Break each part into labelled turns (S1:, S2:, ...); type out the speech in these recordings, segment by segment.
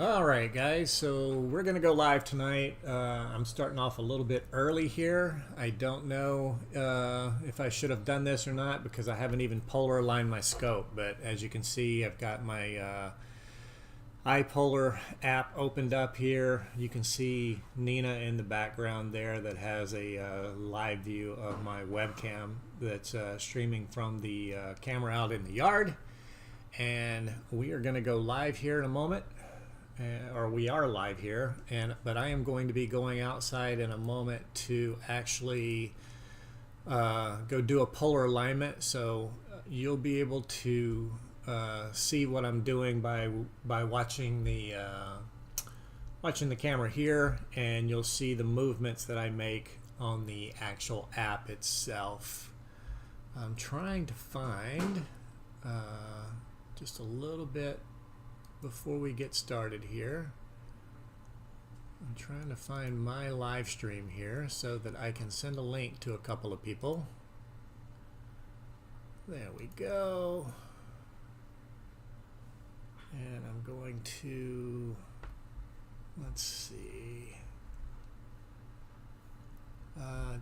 S1: Alright guys, so we're gonna go live tonight. I'm starting off a little bit early here. I don't know if I should have done this or not because I haven't even polar aligned my scope, but as you can see I've got my iPolar app opened up here. You can see Nina in the background there that has a live view of my webcam that's streaming from the camera out in the yard, and we are going to go live here in a moment. Or we are live here, but I am going to be going outside in a moment to actually go do a polar alignment, so you'll be able to see what I'm doing by watching the camera here, and you'll see the movements that I make on the actual app itself. I'm trying to find just a little bit before we get started here. I'm trying to find my live stream here so that I can send a link to a couple of people. There we go. And I'm going to, let's see.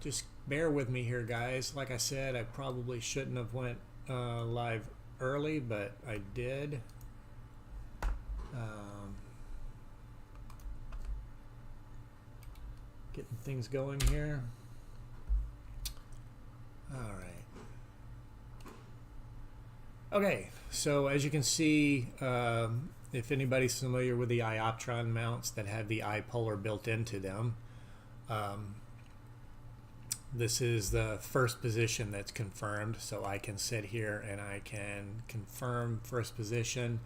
S1: Just bear with me here, guys. Like I said, I probably shouldn't have went live early, but I did. Getting things going here. All right. Okay, so as you can see, if anybody's familiar with the iOptron mounts that have the iPolar built into them, this is the first position that's confirmed, so I can sit here and I can confirm first position.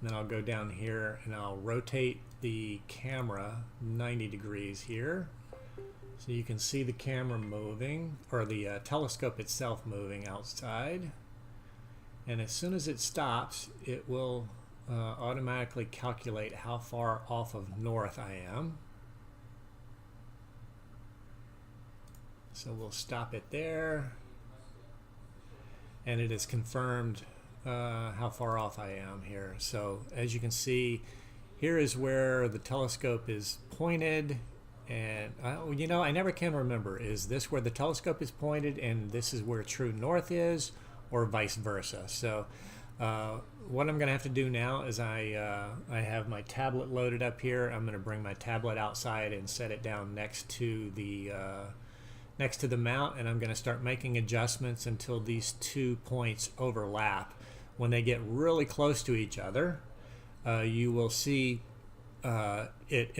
S1: Then I'll go down here and I'll rotate the camera 90 degrees here. So you can see the camera moving, or the telescope itself moving outside. And as soon as it stops, it will automatically calculate how far off of north I am. So we'll stop it there. And it is confirmed how far off I am here. So as you can see, here is where the telescope is pointed, and you know, I never can remember, is this where the telescope is pointed and this is where true north is, or vice versa? So what I'm gonna have to do now is I have my tablet loaded up here. I'm gonna bring my tablet outside and set it down next to the mount, and I'm gonna start making adjustments until these 2 points overlap. When they get really close to each other, you will see it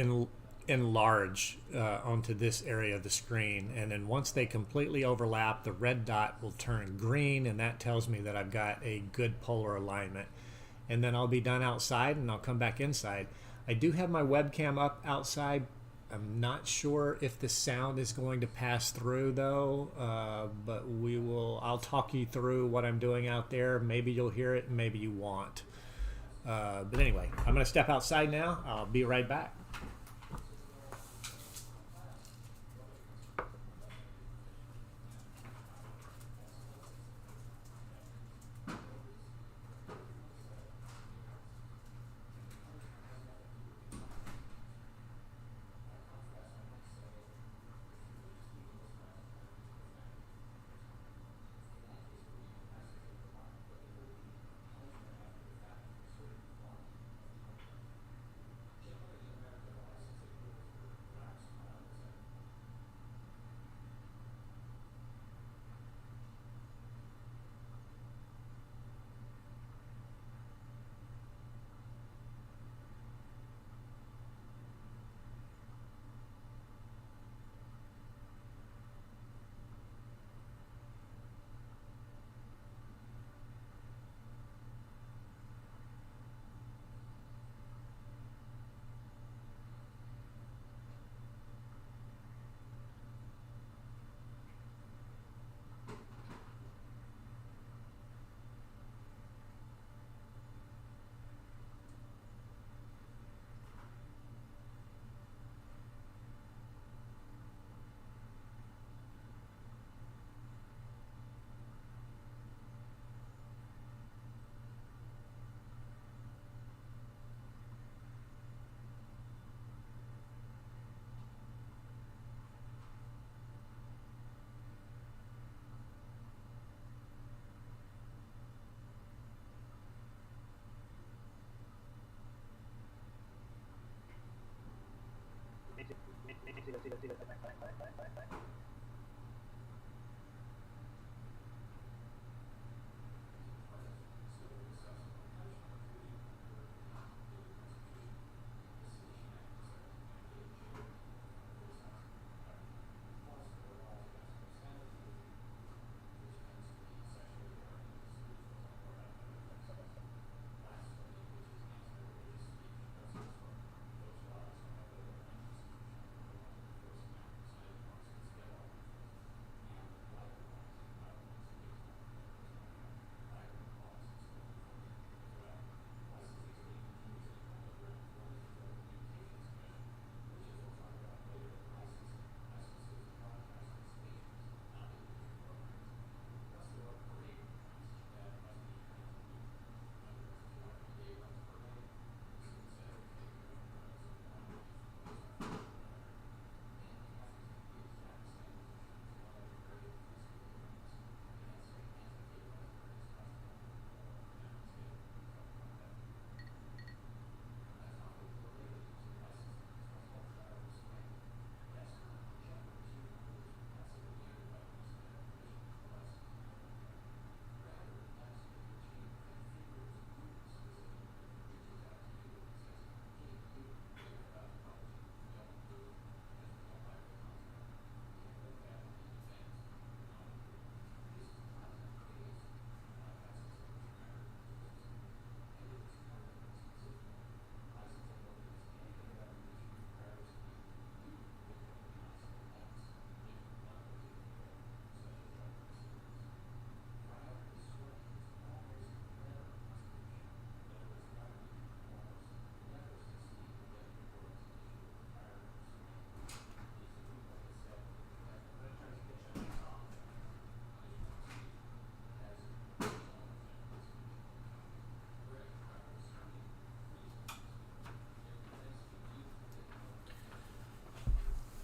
S1: enlarge onto this area of the screen, and then once they completely overlap, the red dot will turn green, and that tells me that I've got a good polar alignment. And then I'll be done outside and I'll come back inside. I do have my webcam up outside. I'm not sure if the sound is going to pass through though, but I'll talk you through what I'm doing out there. Maybe you'll hear it, maybe you won't. But anyway, I'm going to step outside now. I'll be right back.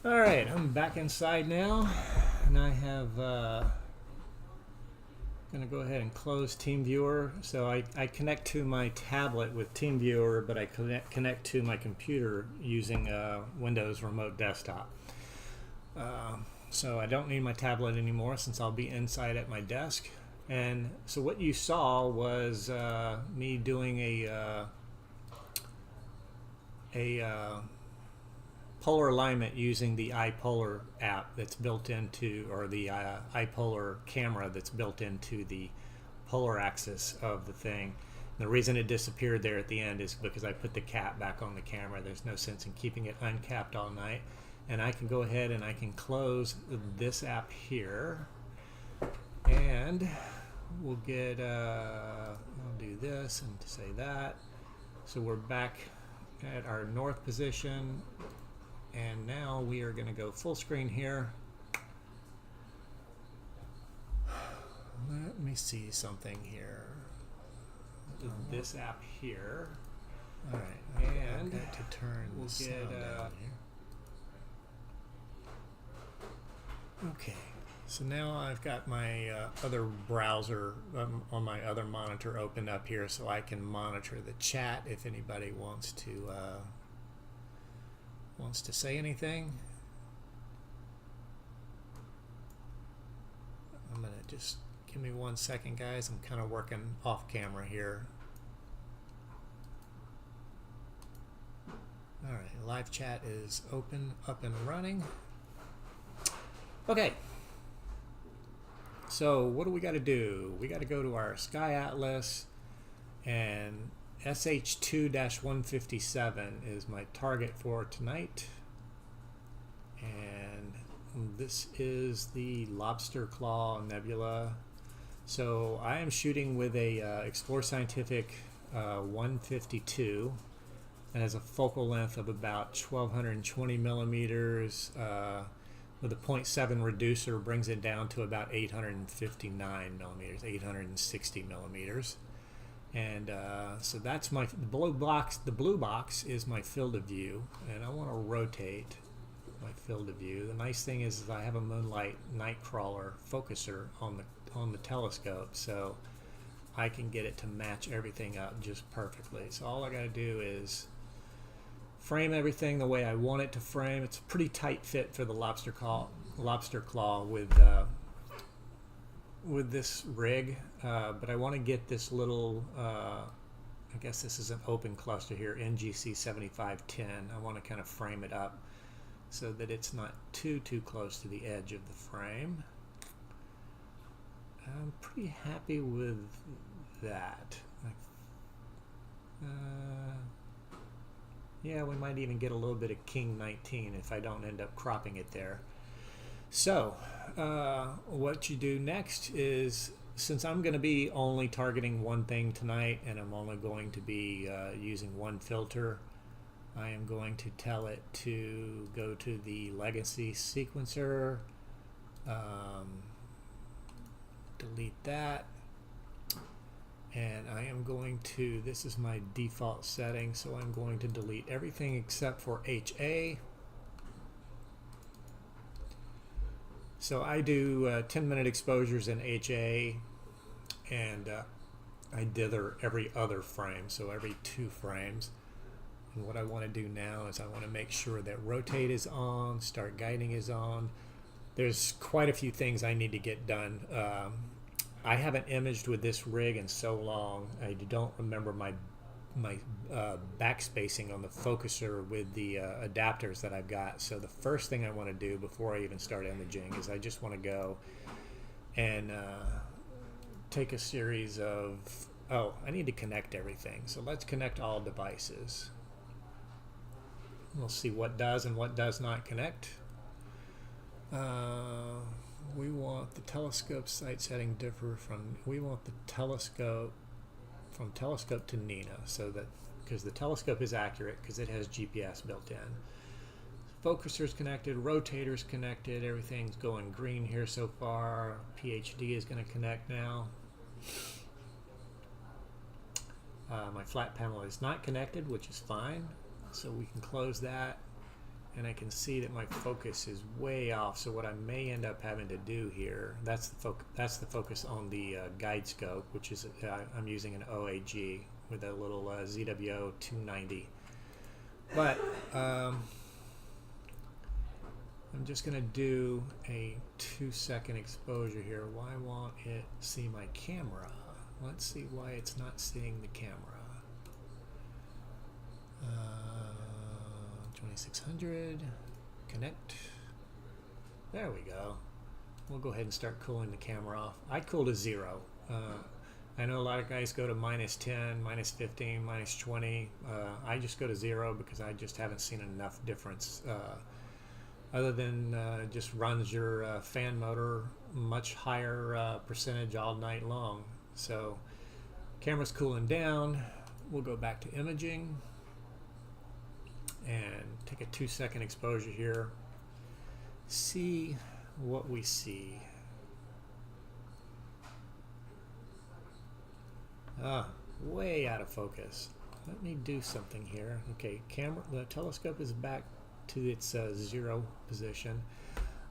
S1: All right, I'm back inside now, and I have going to go ahead and close TeamViewer. So I connect to my tablet with TeamViewer, but I connect to my computer using Windows Remote Desktop. So I don't need my tablet anymore since I'll be inside at my desk. And so what you saw was me doing a polar alignment using the iPolar app that's built into, or the iPolar camera that's built into the polar axis of the thing. And the reason it disappeared there at the end is because I put the cap back on the camera. There's no sense in keeping it uncapped all night. And I can go ahead and I can close this app here, and we'll get I'll do this and say that. So we're back at our north position. And now we are going to go full screen here. Let me see something here. This app here. All right, and to turn we'll get down here. Okay, so now I've got my other browser on my other monitor opened up here, so I can monitor the chat if anybody wants to say anything. I'm gonna just give me 1 second, guys. I'm kind of working off camera here. All right, live chat is open, up and running. Okay, so what do we got to do? We got to go to our Sky Atlas, and Sh2-157 is my target for tonight, and this is the Lobster Claw Nebula. So I am shooting with a Explore Scientific 152, and has a focal length of about 1220 millimeters. With a 0.7 reducer brings it down to about 859 millimeters, 860 millimeters. And so that's my blue box. The blue box is my field of view, and I want to rotate my field of view. The nice thing is I have a Moonlight NiteCrawler focuser on the telescope, so I can get it to match everything up just perfectly. So all I got to do is frame everything the way I want it to frame. It's a pretty tight fit for the Lobster Claw with this rig, but I want to get this little, I guess this is an open cluster here, NGC 7510. I want to kind of frame it up so that it's not too close to the edge of the frame. I'm pretty happy with that. Yeah, we might even get a little bit of King 19 if I don't end up cropping it there. So what you do next is, since I'm going to be only targeting one thing tonight and I'm only going to be using one filter, I am going to tell it to go to the legacy sequencer, delete that, and I am going to, this is my default setting, so I'm going to delete everything except for HA. So I do 10-minute exposures in HA, and I dither every other frame, so every 2 frames. And what I want to do now is I want to make sure that rotate is on, start guiding is on. There's quite a few things I need to get done. I haven't imaged with this rig in so long. I don't remember my backspacing on the focuser with the adapters that I've got. So the first thing I want to do before I even start imaging is I just want to go and take a series of, I need to connect everything. So let's connect all devices. We'll see what does and what does not connect. We want the telescope site setting differ from, we want the telescope from telescope to Nina, so that, because the telescope is accurate because it has GPS built in. Focuser's connected, rotator's connected, everything's going green here so far. PHD is going to connect now. My flat panel is not connected, which is fine, so we can close that. and I can see that my focus is way off. So what I may end up having to do here, that's the focus on the guide scope, which is I'm using an OAG with a little ZWO2600mm. But I'm just going to do a 2-second exposure here. Why won't it see my camera? Let's see why it's not seeing the camera. 2600, connect. There we go. We'll go ahead and start cooling the camera off. I cool to 0. I know a lot of guys go to -10, -15, -20. I just go to 0 because I just haven't seen enough difference. Other than just runs your fan motor much higher percentage all night long. So camera's cooling down. We'll go back to imaging and take a 2-second exposure here. See what we see. Way out of focus. Let me do something here. Okay, the telescope is back to its 0 position.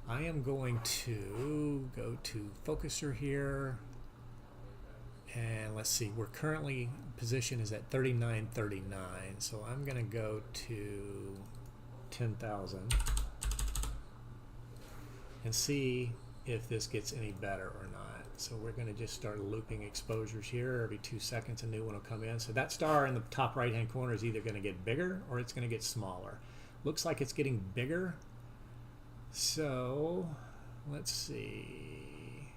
S1: I am going to go to focuser here, and let's see, we're currently position is at 3939, so I'm going to go to 10,000 and see if this gets any better or not. So we're going to just start looping exposures here. Every 2 seconds a new one will come in. So that star in the top right hand corner is either going to get bigger or it's going to get smaller. Looks like it's getting bigger. So let's see.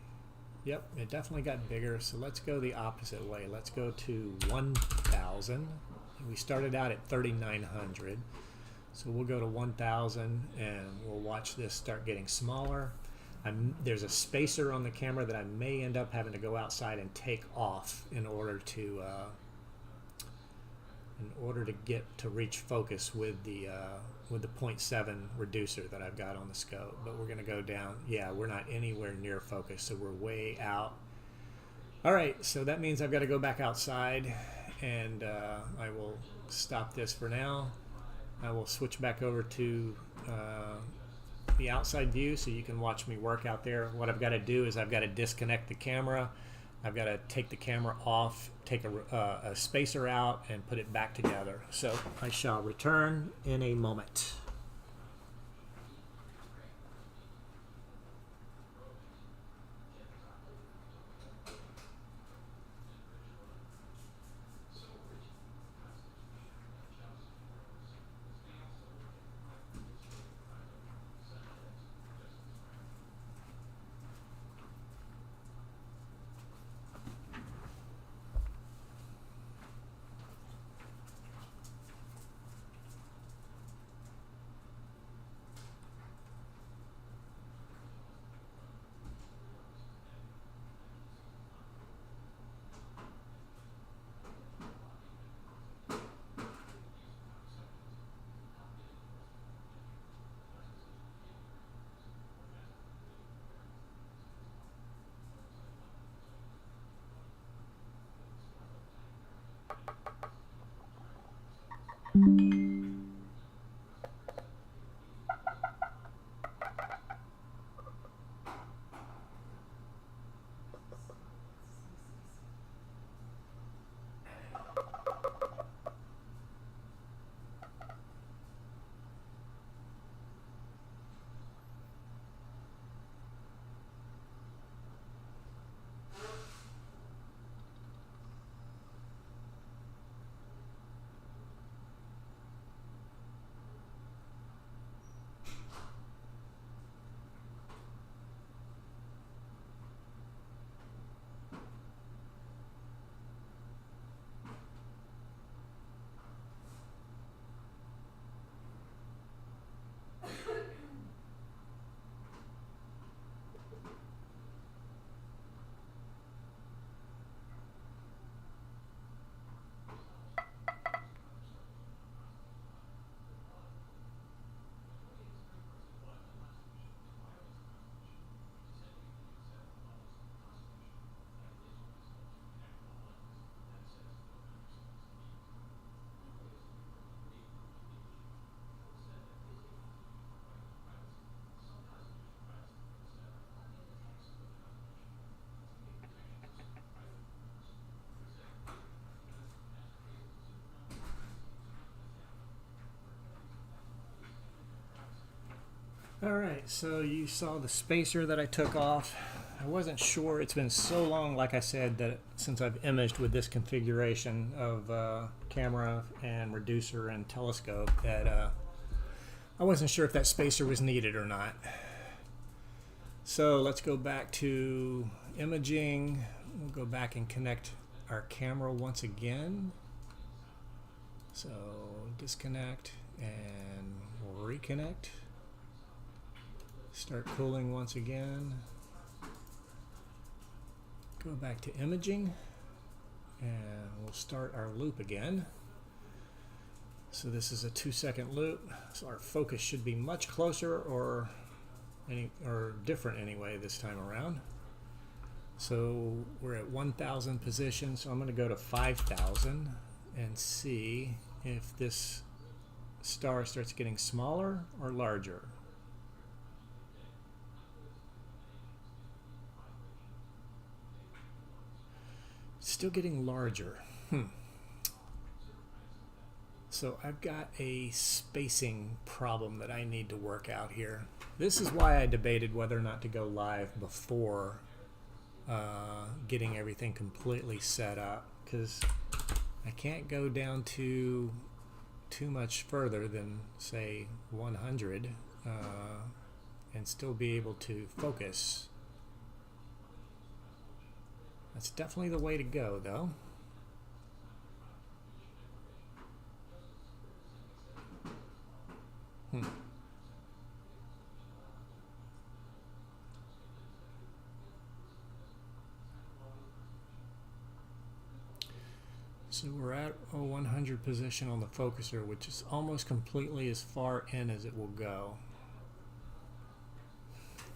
S1: Yep, it definitely got bigger. So let's go the opposite way. Let's go to 1000. We started out at 3900. So we'll go to 1000 and we'll watch this start getting smaller. There's a spacer on the camera that I may end up having to go outside and take off in order to get to reach focus with the 0.7 reducer that I've got on the scope. But we're going to go down. Yeah, we're not anywhere near focus, so we're way out. All right, so that means I've got to go back outside, and I will stop this for now. I will switch back over to the outside view so you can watch me work out there. What I've got to do is I've got to disconnect the camera. I've got to take the camera off, take a spacer out, and put it back together. So I shall return in a moment. Alright, so you saw the spacer that I took off. I wasn't sure, it's been so long, like I said, that since I've imaged with this configuration of camera and reducer and telescope, that I wasn't sure if that spacer was needed or not. So let's go back to imaging. We'll go back and connect our camera once again. So disconnect and we'll reconnect. Start cooling once again. Go back to imaging and we'll start our loop again. So this is a 2-second loop, so our focus should be much closer or different anyway this time around. So we're at 1,000 position, so I'm going to go to 5,000 and see if this star starts getting smaller or larger. Still getting larger. So I've got a spacing problem that I need to work out here. This is why I debated whether or not to go live before getting everything completely set up, because I can't go down to too much further than say 100 and still be able to focus. That's definitely the way to go, though. So we're at a 100 position on the focuser, which is almost completely as far in as it will go.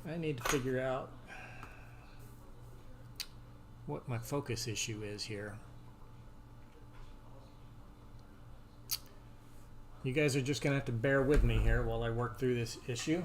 S1: I need to figure out what my focus issue is here. You guys are just going to have to bear with me here while I work through this issue.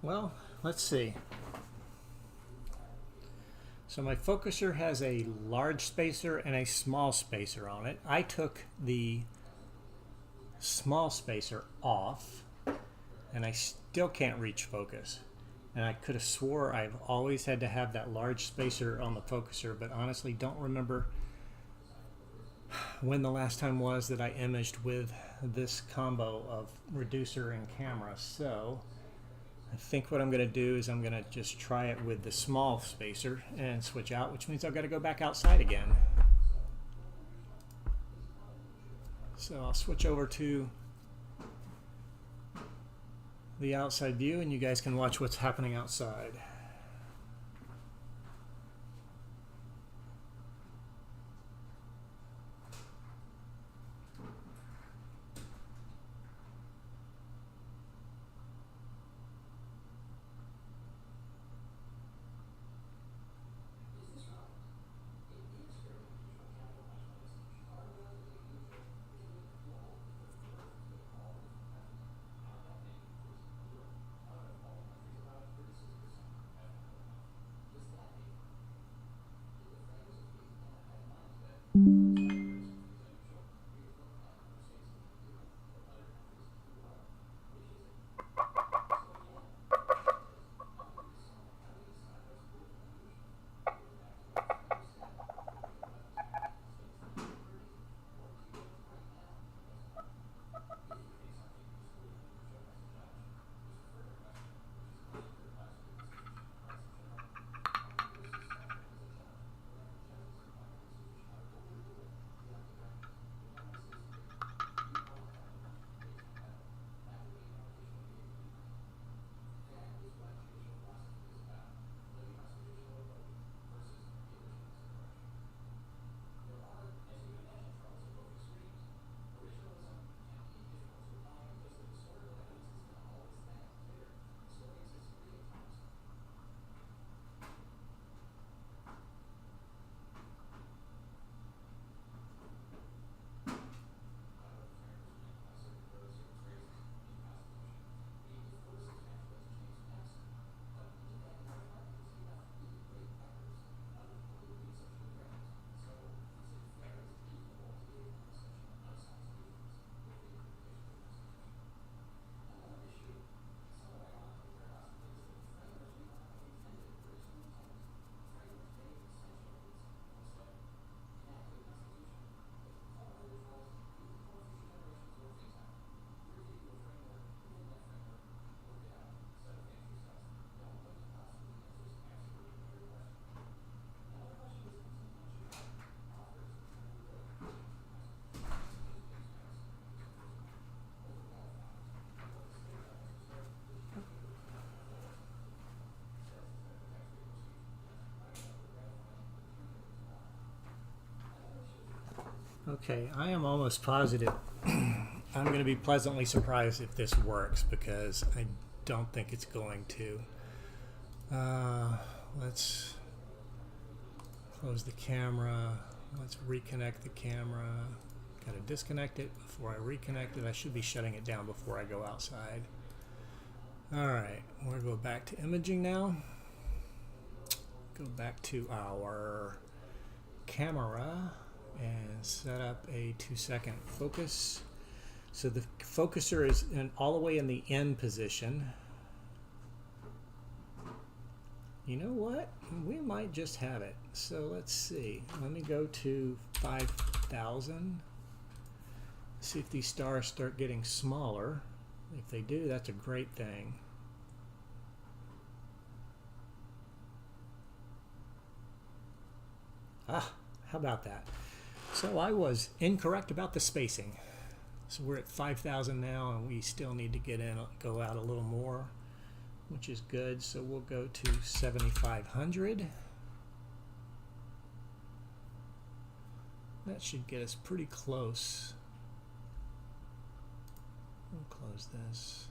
S1: Well, let's see. So my focuser has a large spacer and a small spacer on it. I took the small spacer off and I still can't reach focus. And I could have swore I've always had to have that large spacer on the focuser, but honestly don't remember when the last time was that I imaged with this combo of reducer and camera. So I think what I'm going to do is I'm going to just try it with the small spacer and switch out, which means I've got to go back outside again. So I'll switch over to the outside view and you guys can watch what's happening outside. Okay, I am almost positive I'm going to be pleasantly surprised if this works, because I don't think it's going to. Let's close the camera. Let's reconnect the camera. Got to disconnect it before I reconnect it. I should be shutting it down before I go outside. All right, we'll go back to imaging now. Go back to our camera and set up a 2-second focus. So the focuser is all the way in the end position. You know what? We might just have it. So let's see. Let me go to 5,000. See if these stars start getting smaller. If they do, that's a great thing. Ah, how about that? So I was incorrect about the spacing. So we're at 5,000 now, and we still need to go out a little more, which is good. So we'll go to 7,500. That should get us pretty close. We'll close this.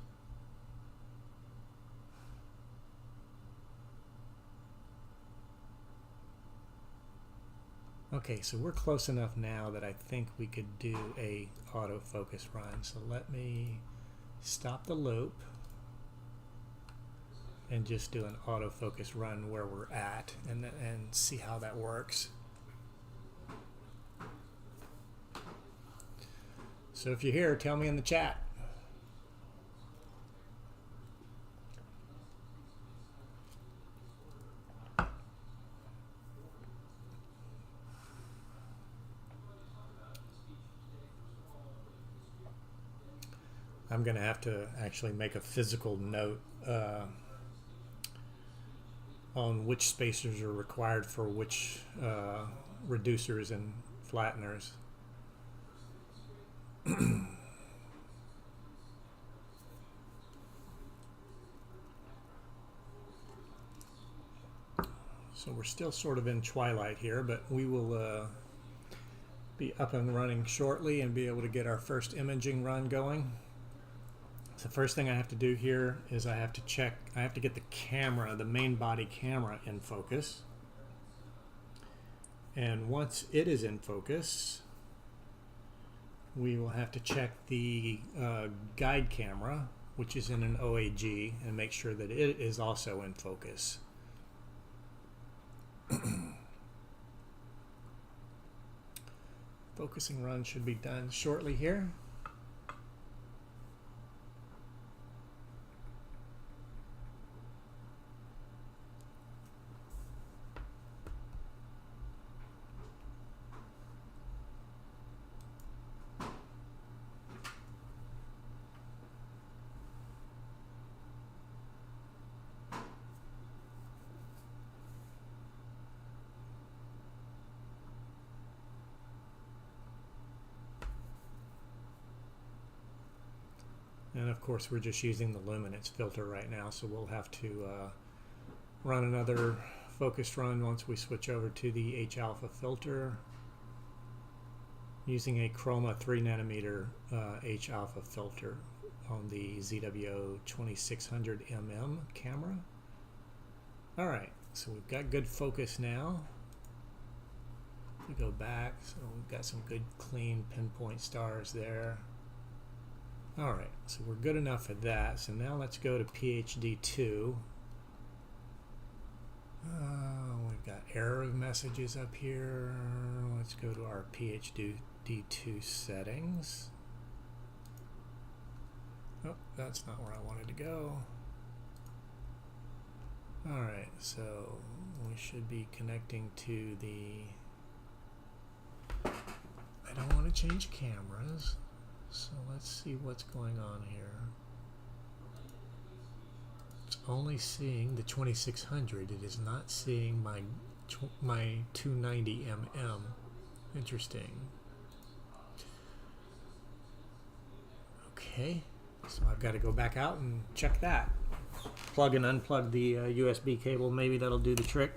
S1: Okay, so we're close enough now that I think we could do a autofocus run. So let me stop the loop and just do an autofocus run where we're at, and see how that works. So if you're here, tell me in the chat. I'm going to have to actually make a physical note on which spacers are required for which reducers and flatteners. So we're still sort of in twilight here, but we will be up and running shortly and be able to get our first imaging run going. So the first thing I have to do here is I have to get the camera, the main body camera, in focus. And once it is in focus, we will have to check the guide camera, which is in an OAG, and make sure that it is also in focus. Focusing run should be done shortly here. And of course we're just using the luminance filter right now, so we'll have to run another focus run once we switch over to the H-alpha filter, using a Chroma 3nm H-alpha filter on the ZWO2600mm camera. Alright, so we've got good focus now. We go back, so we've got some good clean pinpoint stars there. Alright, so we're good enough at that. So now let's go to PHD2. We've got error messages up here. Let's go to our PHD2 settings. Oh, that's not where I wanted to go. Alright, so we should be connecting to the... I don't want to change cameras. So let's see what's going on here. It's only seeing the 2600. It is not seeing my 290mm. Interesting. Okay, so I've got to go back out and check that. Plug and unplug the USB cable. Maybe that'll do the trick.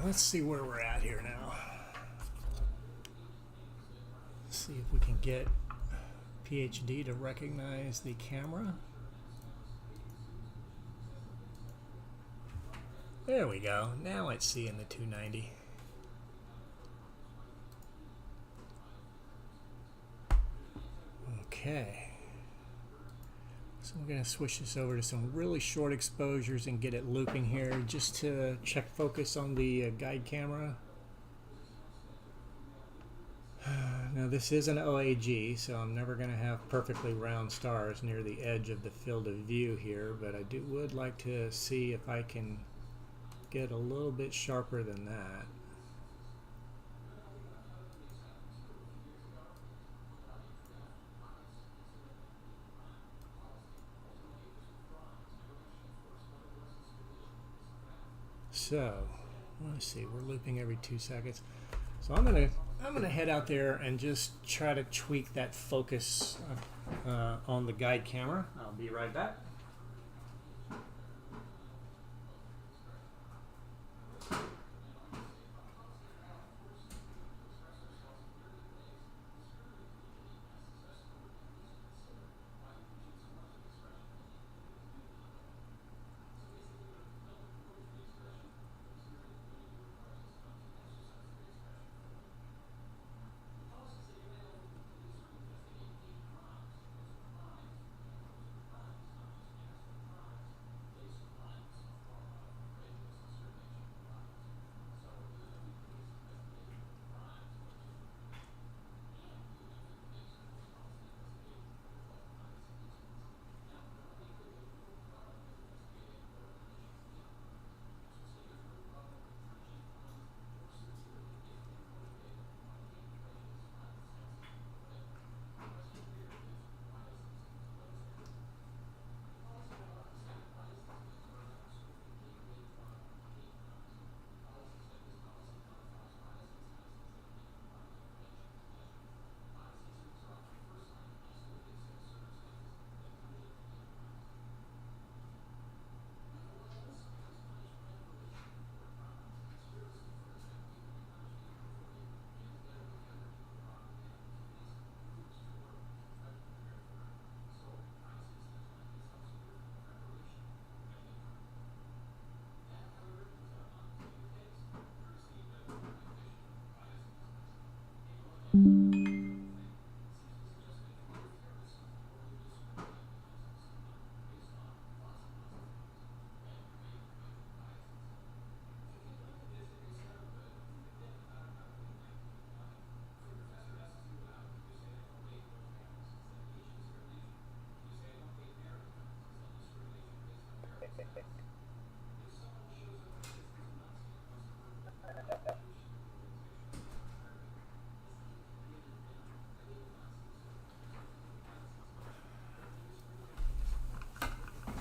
S1: let's see where we're at here now. Let's see if we can get PHD to recognize the camera. There we go. Now it's seeing the 290. Okay. So we're going to switch this over to some really short exposures and get it looping here just to check focus on the guide camera. Now this is an OAG, so I'm never going to have perfectly round stars near the edge of the field of view here, but I would like to see if I can get a little bit sharper than that. So let's see, we're looping every 2 seconds. So I'm gonna head out there and just try to tweak that focus on the guide camera. I'll be right back.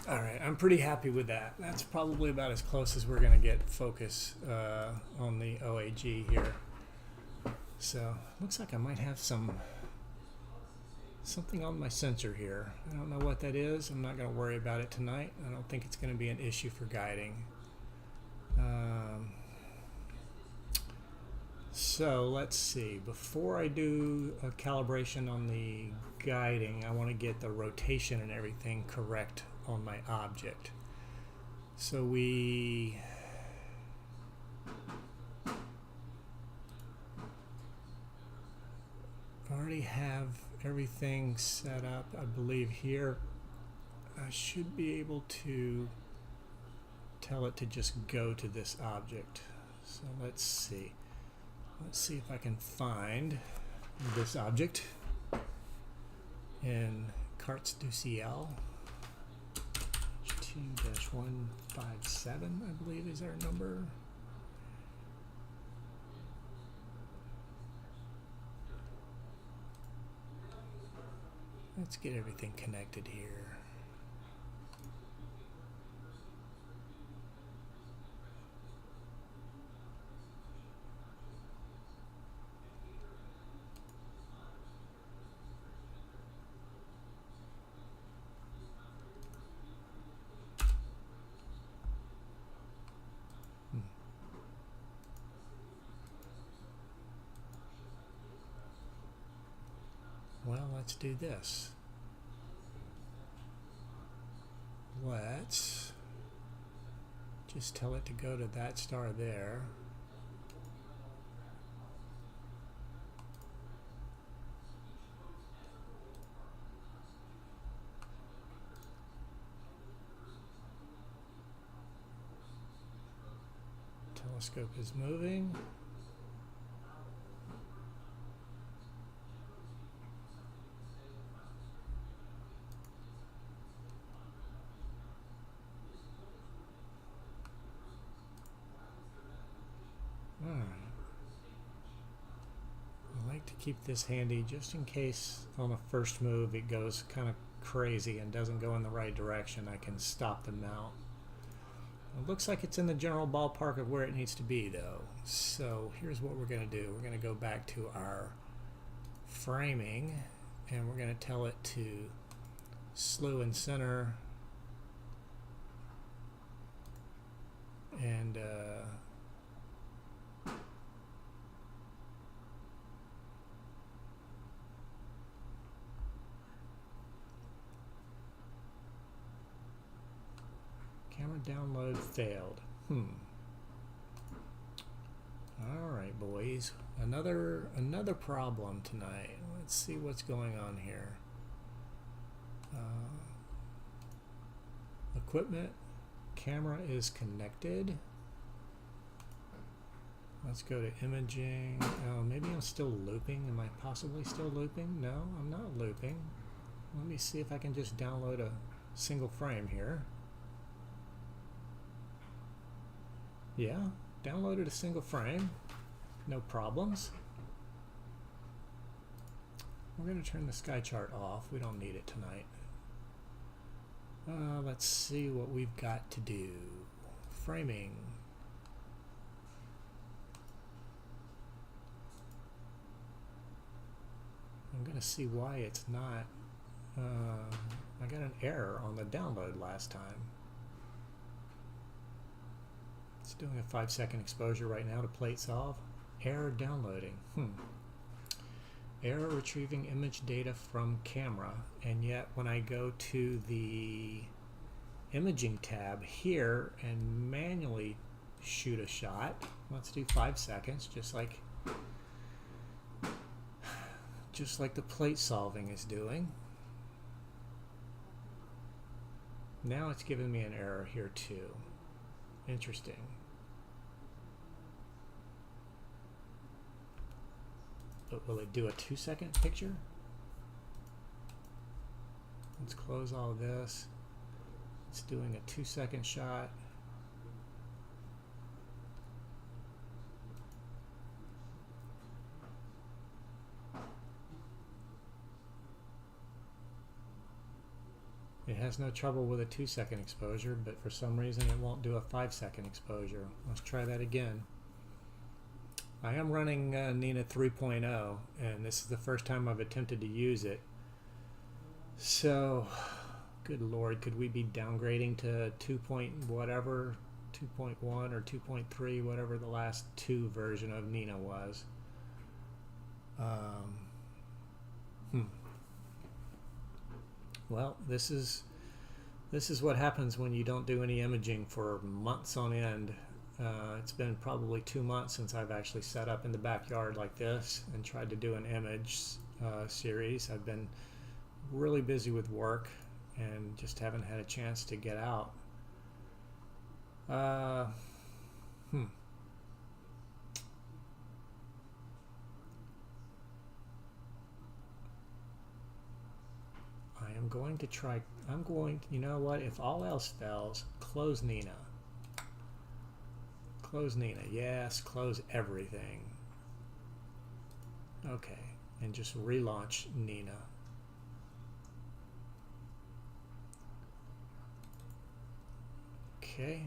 S1: All right, I'm pretty happy with that. That's probably about as close as we're going to get focus on the OAG here. So looks like I might have something on my sensor here. I don't know what that is. I'm not going to worry about it tonight. I don't think it's going to be an issue for guiding. So let's see. Before I do a calibration on the guiding, I want to get the rotation and everything correct on my object. So we already have everything set up, I believe. Here I should be able to tell it to just go to this object. So let's see if I can find this object in Cartes du Ciel. Sh2-157, I believe, is our number. Let's get everything connected here. let's do this. Let's just tell it to go to that star there. Telescope is moving. All right. I like to keep this handy just in case on the first move it goes kind of crazy and doesn't go in the right direction. I can stop the mount. It looks like it's in the general ballpark of where it needs to be though. So here's what we're going to do. We're going to go back to our framing and we're going to tell it to slew and center and camera download failed. Alright boys, another problem tonight. Let's see what's going on here. Equipment, camera is connected. Let's go to imaging. Oh, maybe I'm still looping. Am I possibly still looping? No, I'm not looping. Let me see if I can just download a single frame here. Yeah, downloaded a single frame, no problems. We're going to turn the sky chart off. We don't need it tonight. Let's see what we've got to do. Framing. I'm going to see why it's not. I got an error on the download last time. It's doing a 5-second exposure right now to plate solve. Error downloading. Error retrieving image data from camera, and yet when I go to the imaging tab here and manually shoot a shot, let's do 5 seconds, just like the plate solving is doing. Now it's giving me an error here too. Interesting. But will it do a 2-second picture? Let's close all this. It's doing a 2-second shot. It has no trouble with a 2-second exposure, but for some reason it won't do a 5-second exposure. Let's try that again. I am running Nina 3.0, and this is the first time I've attempted to use it. So, good lord, could we be downgrading to 2.1 or 2.3, whatever the last 2 version of Nina was. Well, this is what happens when you don't do any imaging for months on end. It's been probably 2 months since I've actually set up in the backyard like this and tried to do an image series. I've been really busy with work and just haven't had a chance to get out. I am going to try, you know what, if all else fails, close Nina. Close Nina, yes, close everything. Okay, and just relaunch Nina. Okay.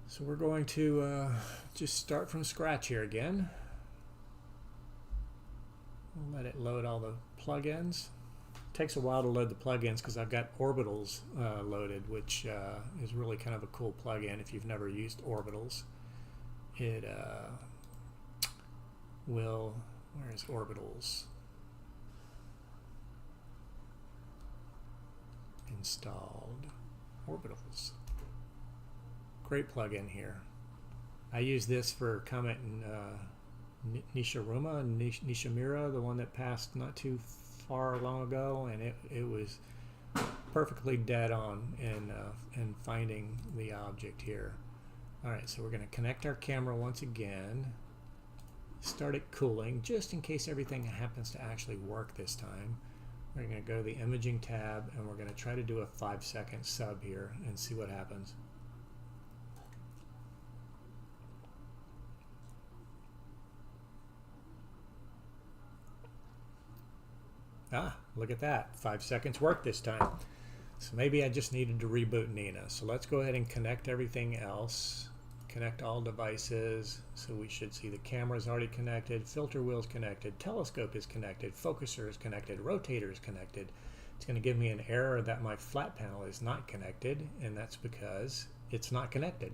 S1: So we're going to just start from scratch here again. We'll let it load all the plugins. takes a while to load the plugins because I've got orbitals loaded, which is really kind of a cool plugin if you've never used orbitals. It will, where is orbitals? Installed orbitals. Great plugin here. I use this for commenting Nishimura, the one that passed not too far long ago, and it was perfectly dead on in finding the object here. Alright, so we're going to connect our camera once again, start it cooling, just in case everything happens to actually work this time. We're going to go to the imaging tab, and we're going to try to do a 5-second sub here and see what happens. Ah, look at that. 5 seconds worked this time. So maybe I just needed to reboot Nina. So let's go ahead and connect everything else. Connect all devices. So we should see the camera is already connected, filter wheel's connected, telescope is connected, focuser is connected, rotator is connected. It's going to give me an error that my flat panel is not connected, and that's because it's not connected.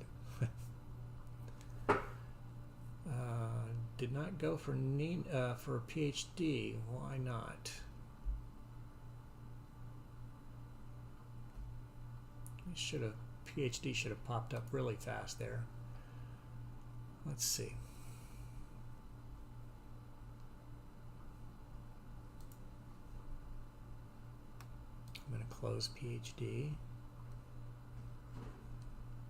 S1: Did not go for Nina, for PhD. Why not? PhD should have popped up really fast there. Let's see. I'm going to close PhD,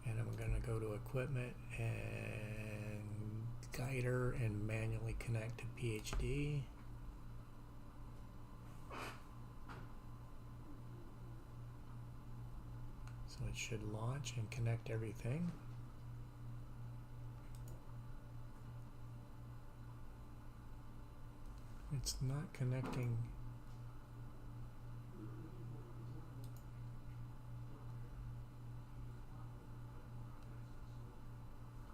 S1: and I'm going to go to equipment and guider and manually connect to PhD. So it should launch and connect everything. It's not connecting.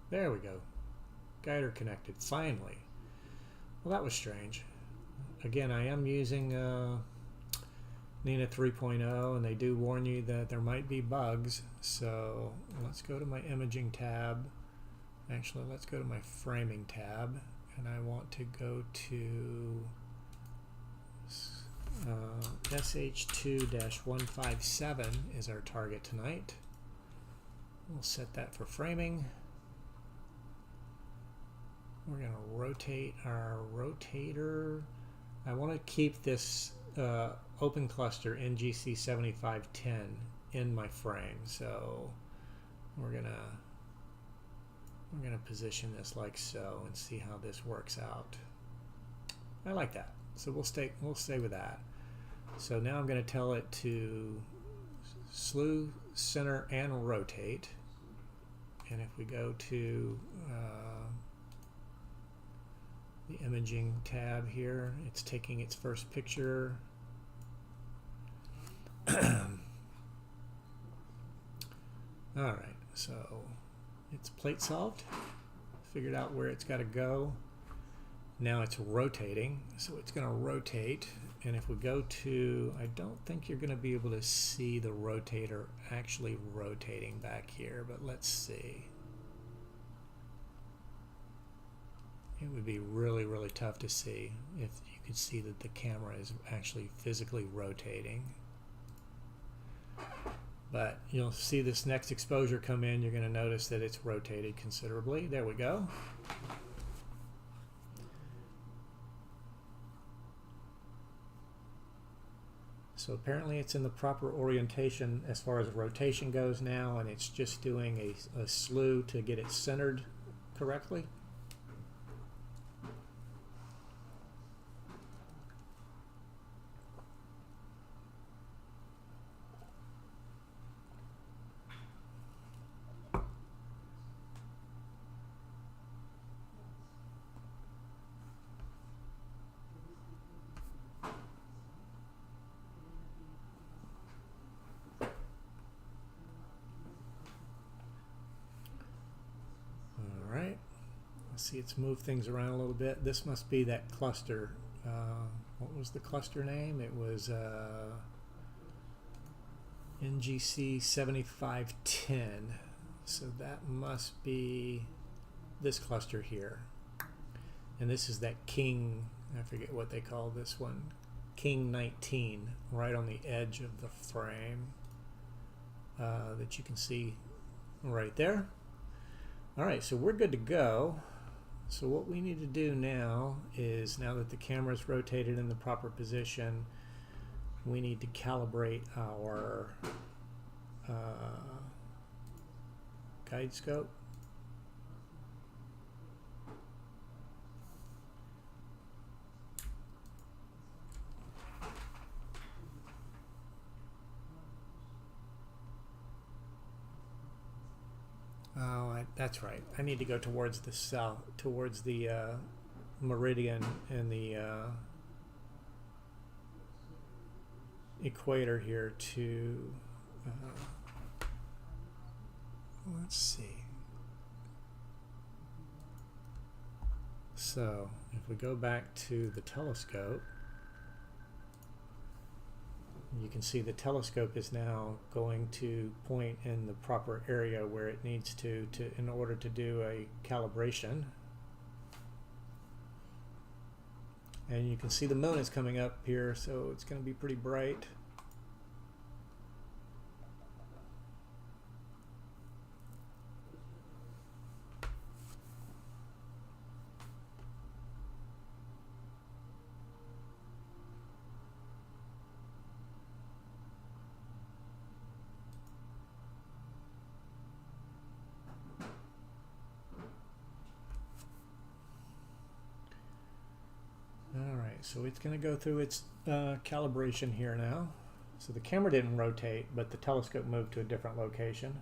S1: There we go. Guider connected, finally. Well, that was strange. Again, I am using Nina 3.0, and they do warn you that there might be bugs. So let's go to my imaging tab. Actually, let's go to my framing tab, and I want to go to Sh2-157 is our target tonight. We'll set that for framing. We're going to rotate our rotator. I want to keep this open cluster NGC 7510 in my frame, so we're gonna position this like so and see how this works out. I like that, so we'll stay with that. So now I'm going to tell it to slew, center, and rotate. And if we go to the imaging tab here, it's taking its first picture. Alright, so it's plate solved, figured out where it's got to go. Now it's rotating, so it's going to rotate, and if we go to, I don't think you're going to be able to see the rotator actually rotating back here, but let's see. It would be really, really tough to see if you could see that the camera is actually physically rotating. But you'll see this next exposure come in, you're going to notice that it's rotated considerably. There we go. So apparently it's in the proper orientation as far as rotation goes now, and it's just doing a slew to get it centered correctly. See, it's moved things around a little bit. This must be that cluster what was the cluster name? It was NGC 7510. So that must be this cluster here. And this is that King, I forget what they call this one, King 19, right on the edge of the frame that you can see right there. All right, so we're good to go. So what we need to do now is, now that the camera is rotated in the proper position, we need to calibrate our guide scope. Oh, that's right. I need to go towards the south, towards the meridian and the equator here to, let's see. So if we go back to the telescope, you can see the telescope is now going to point in the proper area where it needs to in order to do a calibration. And you can see the moon is coming up here, so it's going to be pretty bright. So it's going to go through its calibration here now. So the camera didn't rotate, but the telescope moved to a different location.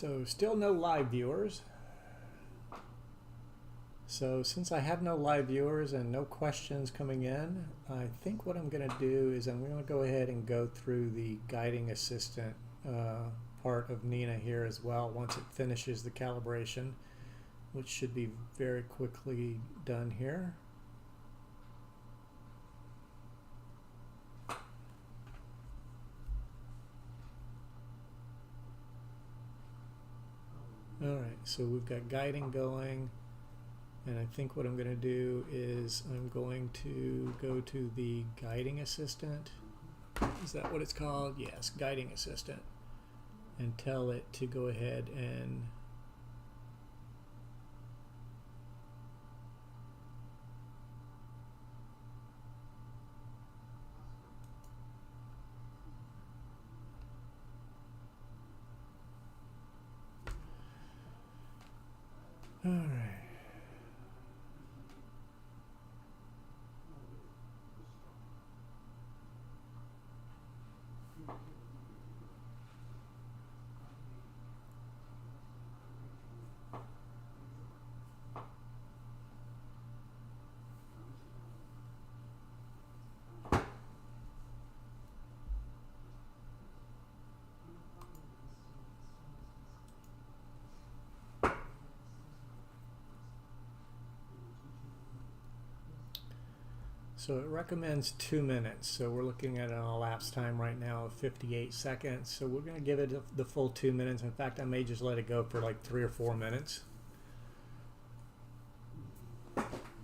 S1: So still no live viewers. So since I have no live viewers and no questions coming in, I think what I'm going to do is I'm going to go ahead and go through the guiding assistant part of Nina here as well once it finishes the calibration, which should be very quickly done here. Alright, so we've got guiding going, and I think what I'm going to do is I'm going to go to the guiding assistant. Is that what it's called? Yes, guiding assistant. And tell it to go ahead and all right. So it recommends 2 minutes, so we're looking at an elapsed time right now of 58 seconds. So we're going to give it the full 2 minutes. In fact, I may just let it go for like 3 or 4 minutes.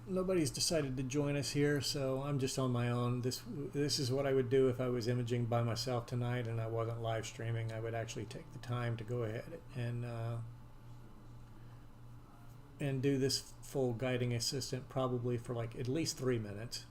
S1: Nobody's decided to join us here, so I'm just on my own. This is what I would do if I was imaging by myself tonight and I wasn't live streaming. I would actually take the time to go ahead and and do this full guiding assistant probably for like at least 3 minutes.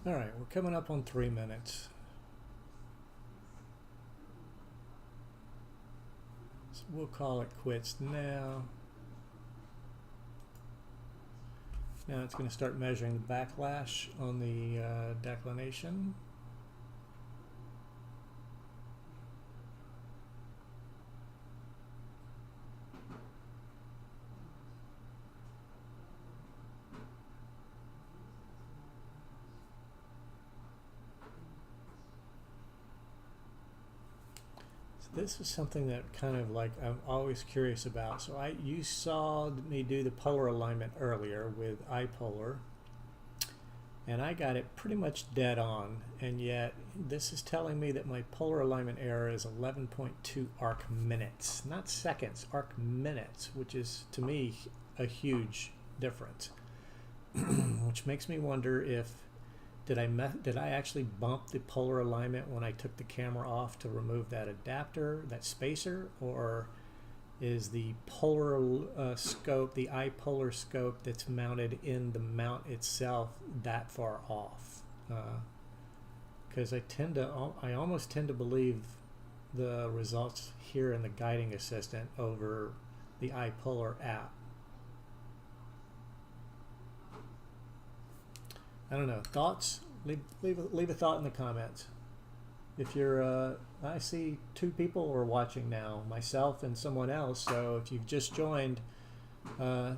S1: All right, we're coming up on 3 minutes. So we'll call it quits now. Now it's going to start measuring the backlash on the declination. This is something that kind of like I'm always curious about. So you saw me do the polar alignment earlier with iPolar, and I got it pretty much dead on, and yet this is telling me that my polar alignment error is 11.2 arc minutes, not seconds, arc minutes, which is to me a huge difference. Which makes me wonder if did I actually bump the polar alignment when I took the camera off to remove that adapter, that spacer, or is the polar scope, the iPolar scope that's mounted in the mount itself, that far off? Because I almost tend to believe the results here in the guiding assistant over the iPolar app. I don't know. Thoughts? Leave a thought in the comments. If you're, I see 2 people are watching now, myself and someone else. So if you've just joined,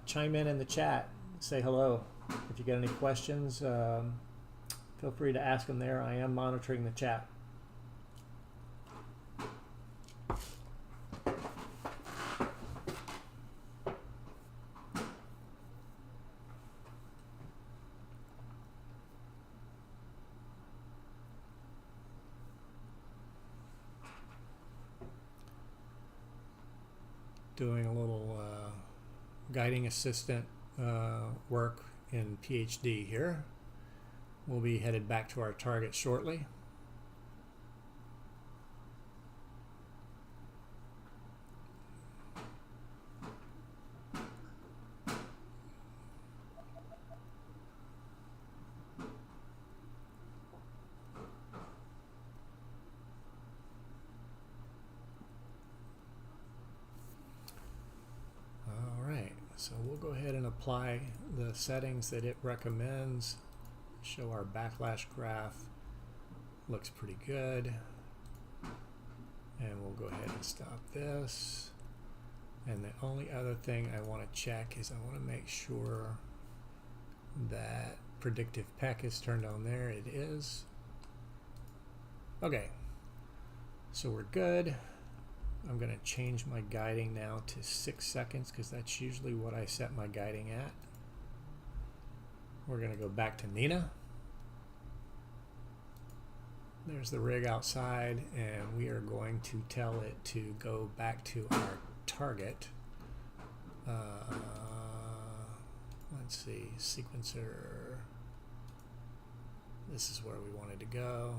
S1: chime in the chat. Say hello. If you got any questions, feel free to ask them there. I am monitoring the chat. Doing a little guiding assistant work in PhD here. We'll be headed back to our target shortly. So we'll go ahead and apply the settings that it recommends. Show our backlash graph. Looks pretty good. And we'll go ahead and stop this. And the only other thing I want to check is I want to make sure that predictive PEC is turned on there. It is. Okay. So we're good. I'm going to change my guiding now to 6 seconds because that's usually what I set my guiding at. We're going to go back to Nina. There's the rig outside, and we are going to tell it to go back to our target. Let's see, sequencer. This is where we wanted to go.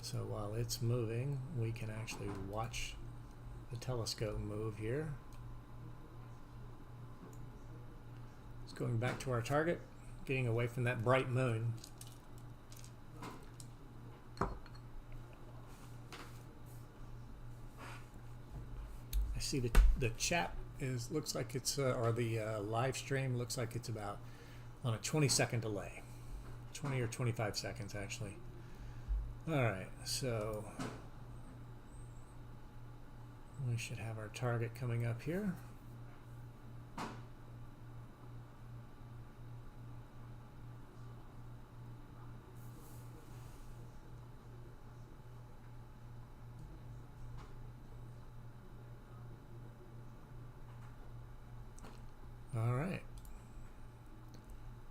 S1: So while it's moving, we can actually watch the telescope move here. It's going back to our target, getting away from that bright moon. I see the chat looks like it's or the live stream looks like it's about on a 20-second delay, 20 or 25 seconds actually. All right, so we should have our target coming up here. All right,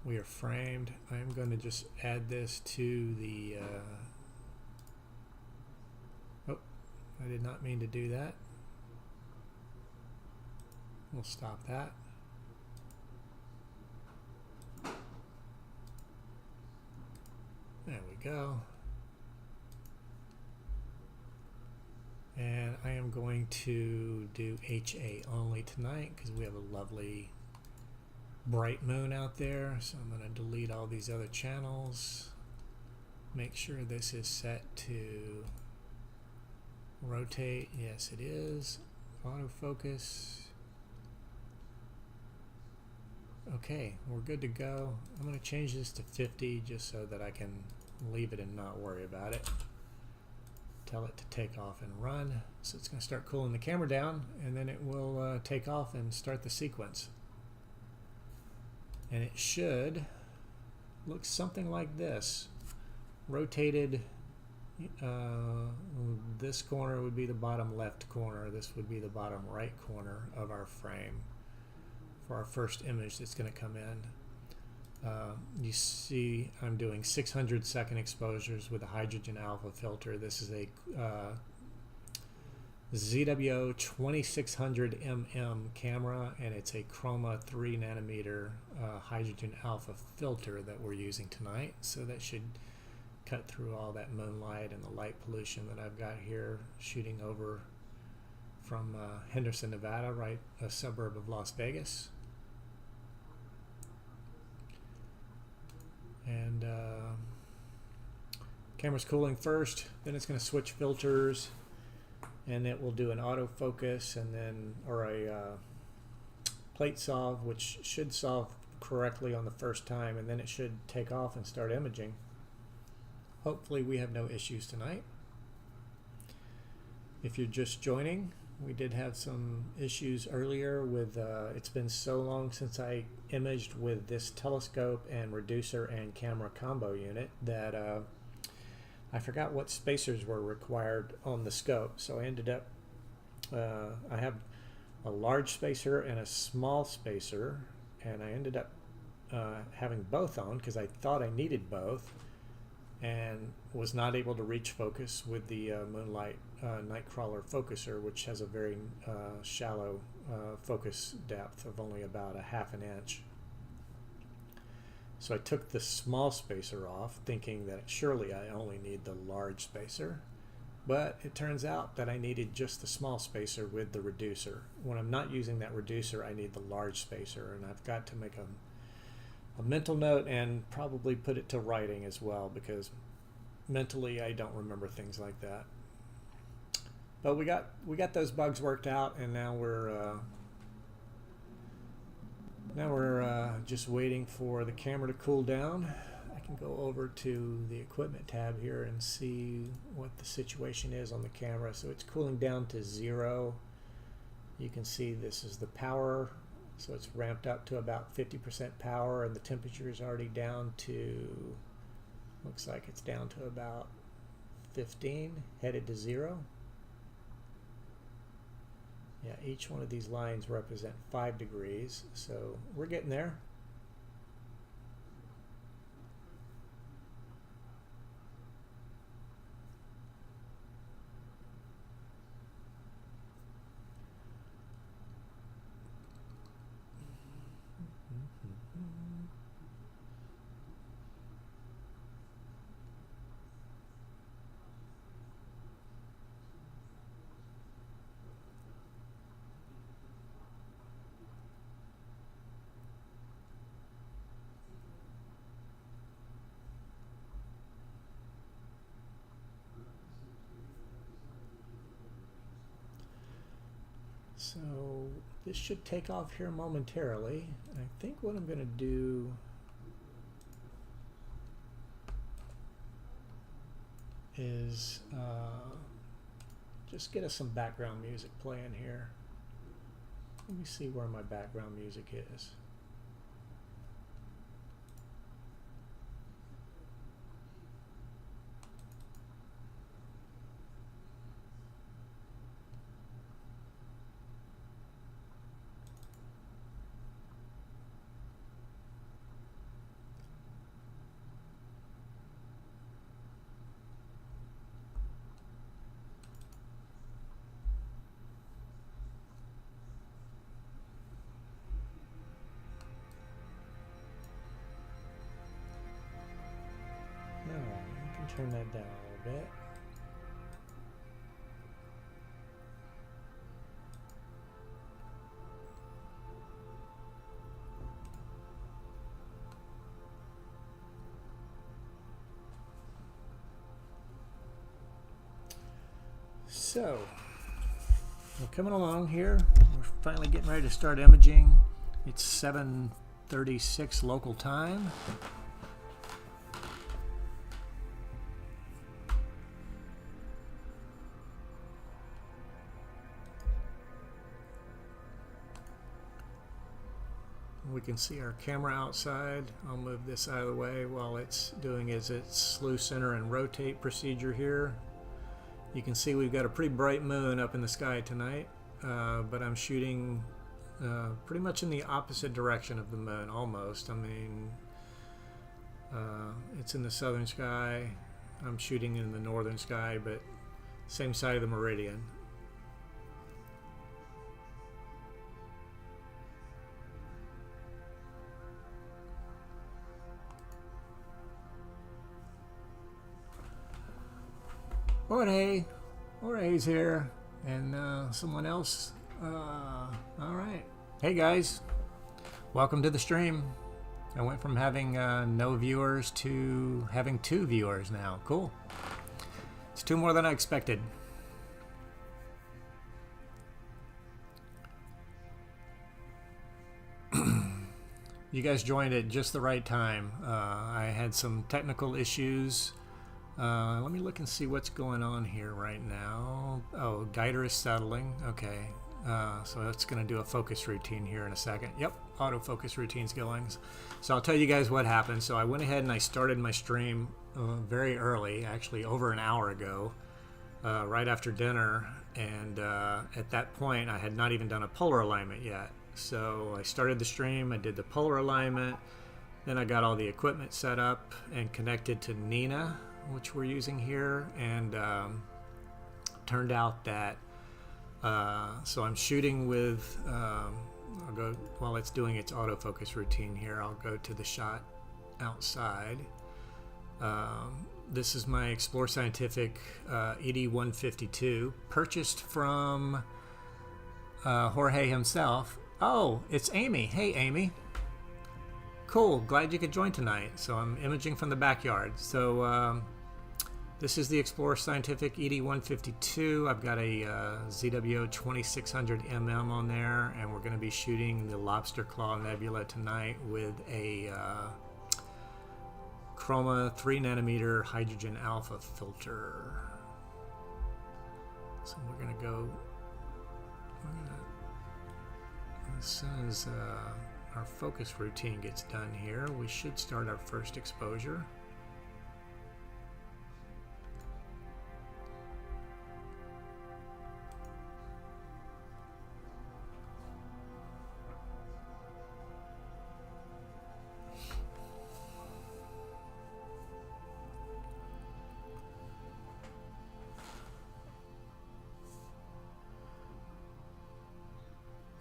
S1: we are framed. I'm going to just add this to the oh, I did not mean to do that. We'll stop that. There we go. And I am going to do HA only tonight because we have a lovely bright moon out there. So I'm going to delete all these other channels. Make sure this is set to rotate. Yes, it is. Autofocus. Okay, we're good to go. I'm going to change this to 50 just so that I can leave it and not worry about it. Tell it to take off and run. So it's going to start cooling the camera down, and then it will take off and start the sequence. And it should look something like this. Rotated, this corner would be the bottom left corner. This would be the bottom right corner of our frame for our first image that's going to come in. You see I'm doing 600-second exposures with a hydrogen alpha filter. This is a ZWO2600mm camera, and it's a Chroma 3nm hydrogen alpha filter that we're using tonight. So that should cut through all that moonlight and the light pollution that I've got here shooting over from Henderson, Nevada, right, a suburb of Las Vegas. And camera's cooling first, then it's going to switch filters, and it will do an autofocus and then or a plate solve, which should solve correctly on the first time, and then it should take off and start imaging. Hopefully we have no issues tonight. If you're just joining, we did have some issues earlier with it's been so long since I imaged with this telescope and reducer and camera combo unit that I forgot what spacers were required on the scope. So I ended up I have a large spacer and a small spacer, and I ended up having both on because I thought I needed both, and was not able to reach focus with the Moonlight NiteCrawler focuser, which has a very shallow focus depth of only about a ½ inch. So I took the small spacer off, thinking that surely I only need the large spacer, but it turns out that I needed just the small spacer with the reducer. When I'm not using that reducer, I need the large spacer, and I've got to make a mental note and probably put it to writing as well, because mentally I don't remember things like that. But we got those bugs worked out, and now we're just waiting for the camera to cool down. I can go over to the equipment tab here and see what the situation is on the camera. So it's cooling down to 0. You can see this is the power. So it's ramped up to about 50% power, and the temperature is already down to, looks like it's down to about 15, headed to 0. Yeah, each one of these lines represent 5 degrees, so we're getting there. So this should take off here momentarily. I think what I'm going to do is just get us some background music playing here. Let me see where my background music is. Turn that down a little bit. So, we're coming along here. We're finally getting ready to start imaging. It's 7:36 local time. We can see our camera outside. I'll move this out of the way while it's doing its slew, center, and rotate procedure here. You can see we've got a pretty bright moon up in the sky tonight, but I'm shooting pretty much in the opposite direction of the moon, almost. I mean, it's in the southern sky. I'm shooting in the northern sky, but same side of the meridian. Jorge's here, and someone else. All right. Hey guys, welcome to the stream. I went from having no viewers to having 2 viewers now. Cool. It's 2 more than I expected. You guys joined at just the right time. I had some technical issues. Let me look and see what's going on here right now. Oh, guider is settling. Okay. So that's going to do a focus routine here in a second. Yep, autofocus routine's going. So I'll tell you guys what happened. So I went ahead and I started my stream very early, actually over an hour ago, right after dinner. And at that point, I had not even done a polar alignment yet. So I started the stream, I did the polar alignment, then I got all the equipment set up and connected to Nina, which we're using here, and turned out that so I'm shooting with I'll go while it's doing its autofocus routine here. I'll go to the shot outside. This is my Explore Scientific ED152, purchased from Jorge himself. Oh, it's Amy. Hey Amy. Cool, glad you could join tonight. So I'm imaging from the backyard. So this is the Explore Scientific ED152. I've got a ZWO2600mm on there, and we're going to be shooting the Lobster Claw Nebula tonight with a Chroma 3nm hydrogen alpha filter. So we're going to go, as soon as our focus routine gets done here, we should start our first exposure.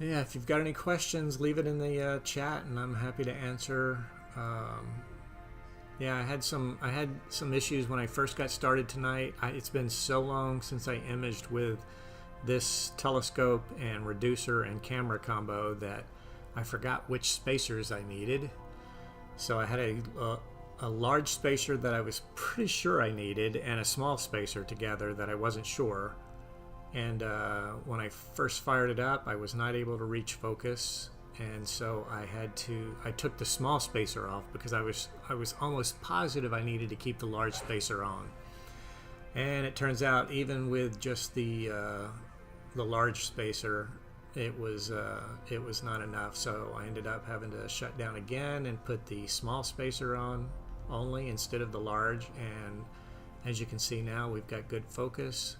S1: Yeah, if you've got any questions, leave it in the chat, and I'm happy to answer. Yeah, I had some issues when I first got started tonight. It's been so long since I imaged with this telescope and reducer and camera combo that I forgot which spacers I needed. So I had a large spacer that I was pretty sure I needed, and a small spacer together that I wasn't sure. And when I first fired it up, I was not able to reach focus, and so I took the small spacer off because I was almost positive I needed to keep the large spacer on. And it turns out even with just the large spacer, it was not enough. So I ended up having to shut down again and put the small spacer on only instead of the large. And as you can see now, we've got good focus.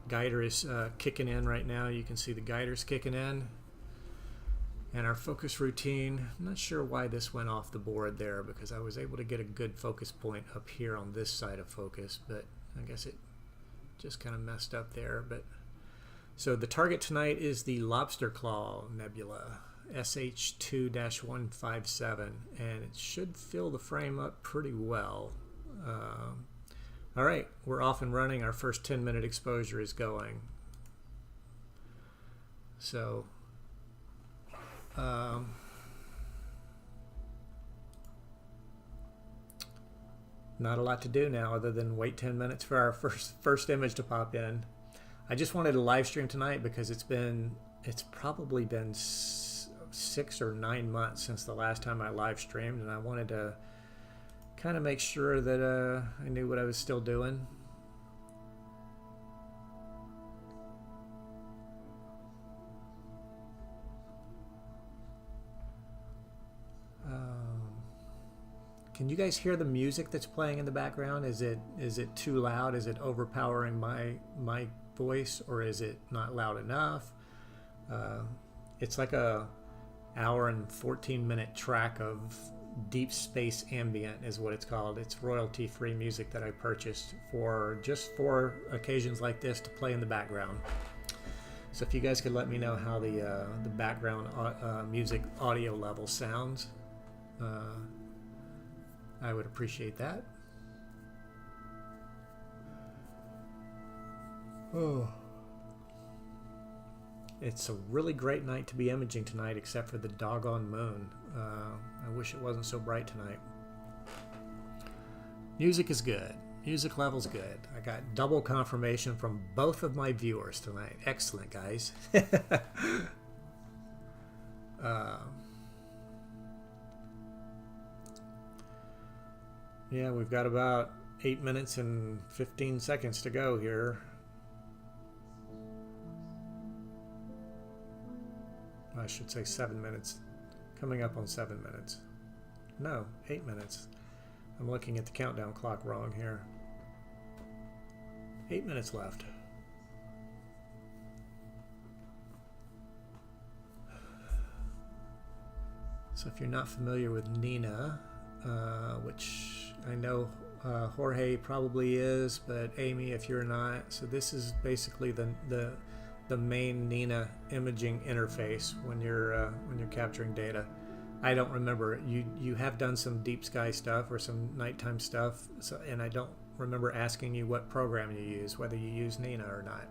S1: Guider is kicking in right now. You can see the guider's kicking in. And our focus routine, I'm not sure why this went off the board there, because I was able to get a good focus point up here on this side of focus, but I guess it just kind of messed up there. But so the target tonight is the Lobster Claw Nebula, Sh2-157, and it should fill the frame up pretty well. All right, we're off and running. Our first 10-minute exposure is going. So not a lot to do now other than wait 10 minutes for our first image to pop in. I just wanted to live stream tonight because it's probably been 6 or 9 months since the last time I live streamed, and I wanted to kind of make sure that I knew what I was still doing. Can you guys hear the music that's playing in the background? Is it too loud? Is it overpowering my voice, or is it not loud enough? It's like a hour and 14-minute track of deep space ambient is what it's called. It's royalty-free music that I purchased just for occasions like this to play in the background. So if you guys could let me know how the background music audio level sounds, I would appreciate that. Oh, it's a really great night to be imaging tonight, except for the doggone moon. I wish it wasn't so bright tonight. Music is good. Music level's good. I got double confirmation from both of my viewers tonight. Excellent, guys. Yeah, we've got about 8 minutes and 15 seconds to go here. I should say 7 minutes. Coming up on 7 minutes. No, 8 minutes. I'm looking at the countdown clock wrong here. 8 minutes left. So if you're not familiar with Nina, which I know Jorge probably is, but Amy, if you're not. So this is basically the main Nina imaging interface when you're capturing data. I don't remember. You have done some deep sky stuff or some nighttime stuff, and I don't remember asking you what program you use, whether you use Nina or not.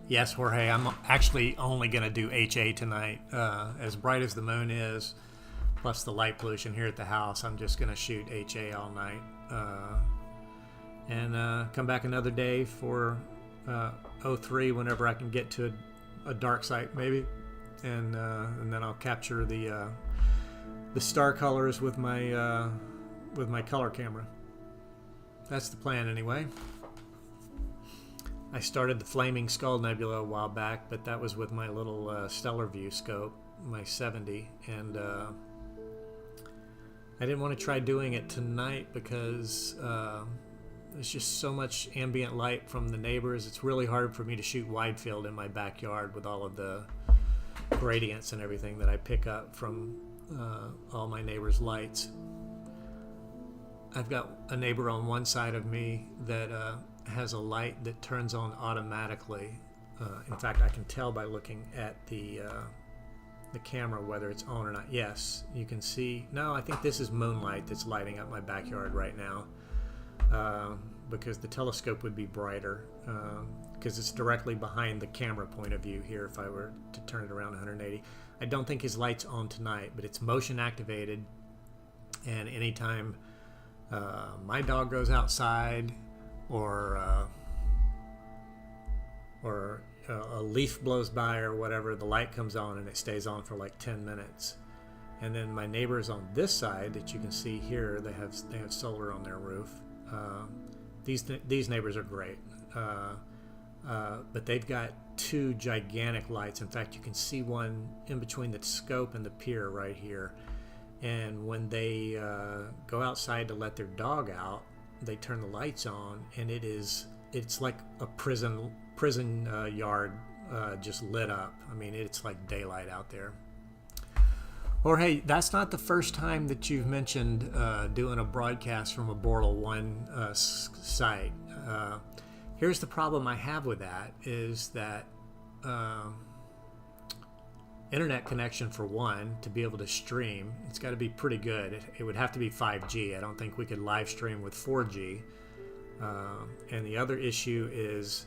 S1: Yes, Jorge, I'm actually only going to do HA tonight. As bright as the moon is, plus the light pollution here at the house, I'm just going to shoot HA all night. And come back another day for 03 whenever I can get to a dark site, maybe. And then I'll capture the star colors with my color camera. That's the plan anyway. I started the Flaming Skull Nebula a while back, but that was with my little Stellarview scope, my 70, and I didn't want to try doing it tonight because there's just so much ambient light from the neighbors. It's really hard for me to shoot wide field in my backyard with all of the gradients and everything that I pick up from all my neighbors' lights. I've got a neighbor on one side of me that has a light that turns on automatically. In fact, I can tell by looking at the the camera whether it's on or not. Yes, you can see. No, I think this is moonlight that's lighting up my backyard right now, because the telescope would be brighter, because it's directly behind the camera point of view here if I were to turn it around 180. I don't think his light's on tonight, but it's motion activated, and anytime my dog goes outside or a leaf blows by or whatever, the light comes on and it stays on for like 10 minutes. And then my neighbors on this side that you can see here, they have solar on their roof. These neighbors are great, but they've got two gigantic lights. In fact, you can see one in between the scope and the pier right here. And when they go outside to let their dog out, they turn the lights on, and it's like a prison yard just lit up. I mean, it's like daylight out there. Or hey, that's not the first time that you've mentioned doing a broadcast from a Bortle 1 site. Here's the problem I have with that is that internet connection, for one, to be able to stream, it's got to be pretty good. It would have to be 5G. I don't think we could live stream with 4G. And the other issue is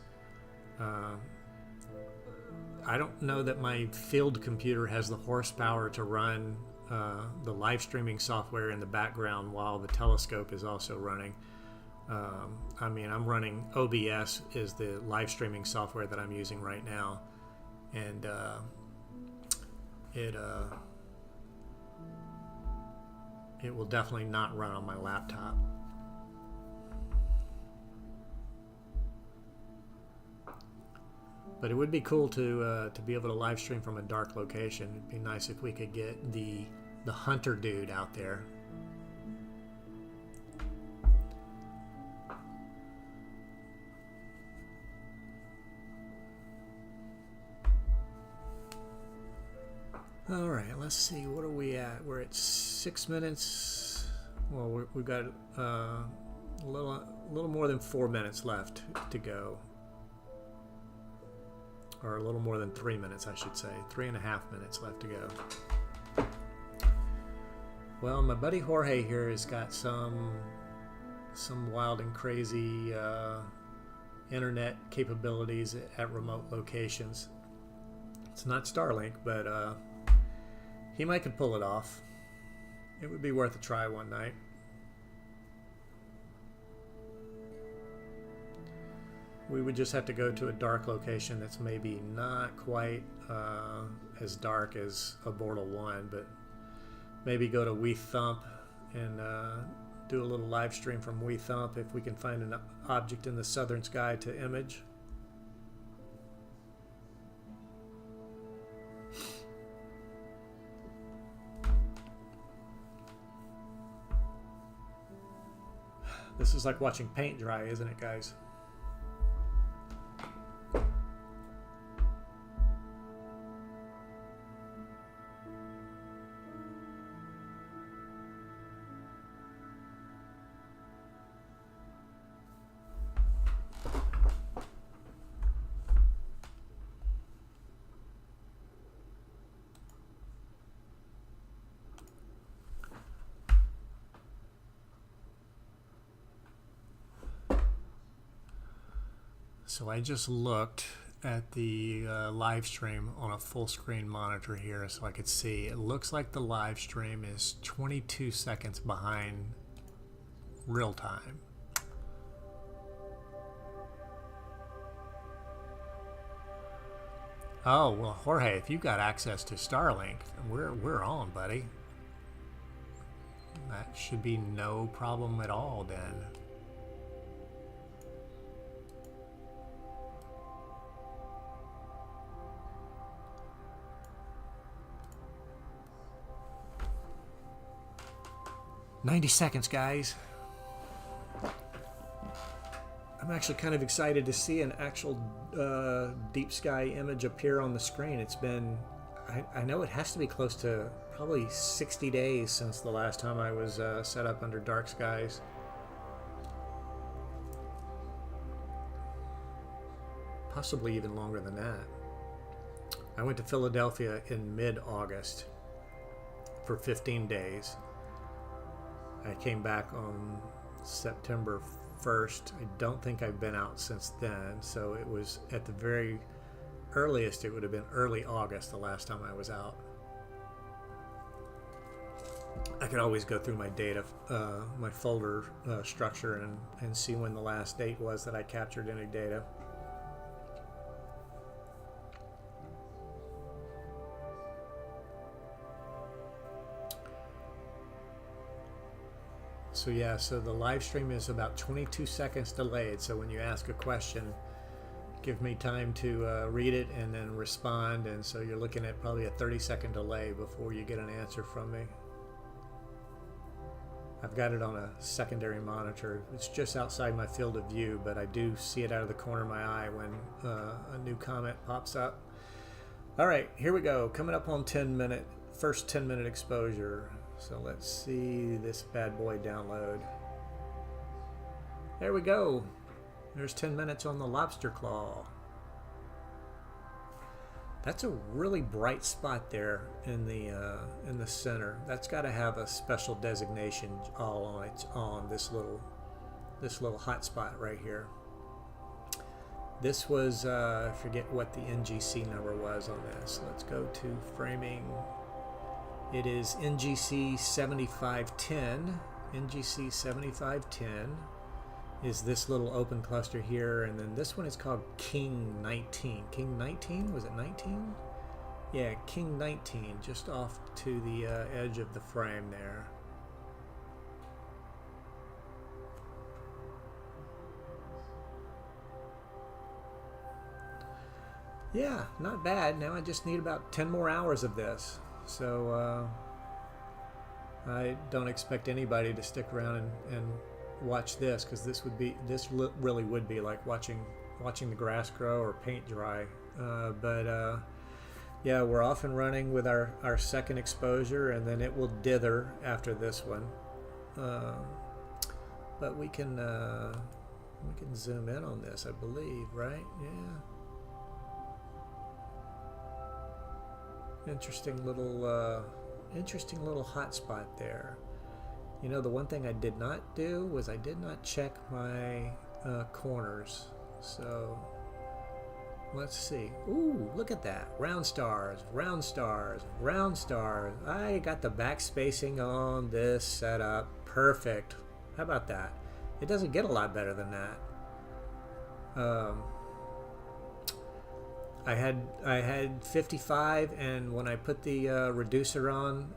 S1: I don't know that my field computer has the horsepower to run the live streaming software in the background while the telescope is also running. I mean, I'm running OBS is the live streaming software that I'm using right now, and it will definitely not run on my laptop. But it would be cool to be able to live stream from a dark location. It'd be nice if we could get the hunter dude out there. All right, let's see. What are we at? We're at 6 minutes. Well, we've got a little more than 4 minutes left to go. Or a little more than 3 minutes, I should say. 3.5 minutes left to go. Well, my buddy Jorge here has got some wild and crazy internet capabilities at remote locations. It's not Starlink, but he might could pull it off. It would be worth a try one night. We would just have to go to a dark location that's maybe not quite as dark as a Bortle 1, but maybe go to We Thump and do a little live stream from We Thump if we can find an object in the southern sky to image. This is like watching paint dry, isn't it, guys? So I just looked at the live stream on a full screen monitor here so I could see. It looks like the live stream is 22 seconds behind real time. Oh, well, Jorge, if you've got access to Starlink, we're on, buddy. That should be no problem at all then. "90 seconds, guys." I'm actually kind of excited to see an actual deep sky image appear on the screen. It's been, I know it has to be close to probably 60 days since the last time I was set up under dark skies. Possibly even longer than that. I went to Philadelphia in mid-August for 15 days. I came back on September 1st. I don't think I've been out since then, so it was at the very earliest, it would have been early August the last time I was out. I could always go through my data, my folder structure and see when the last date was that I captured any data. So yeah, so the live stream is about 22 seconds delayed. So when you ask a question, give me time to read it and then respond. And so you're looking at probably a 30-second delay before you get an answer from me. I've got it on a secondary monitor. It's just outside my field of view, but I do see it out of the corner of my eye when a new comment pops up. All right, here we go. Coming up on first 10-minute exposure. So let's see this bad boy download. There we go. There's 10 minutes on the Lobster Claw. That's a really bright spot there in the center. That's got to have a special designation all on its own. This little hot spot right here. This was I forget what the NGC number was on this. Let's go to framing. It is NGC 7510. NGC 7510 is this little open cluster here, and then this one is called King 19. King 19? Was it 19? Yeah, King 19, just off to the edge of the frame there. Yeah, not bad. Now I just need about 10 more hours of this. So I don't expect anybody to stick around and watch this, because this really would be like watching the grass grow or paint dry. Yeah, we're off and running with our second exposure, and then it will dither after this one. But we can zoom in on this, I believe, right? Yeah. Interesting little hot spot there. You know, the one thing I did not do was I did not check my corners. So let's see. Ooh, look at that. Round stars, round stars, round stars. I got the back spacing on this setup. Perfect. How about that? It doesn't get a lot better than that. I had 55, and when I put the reducer on,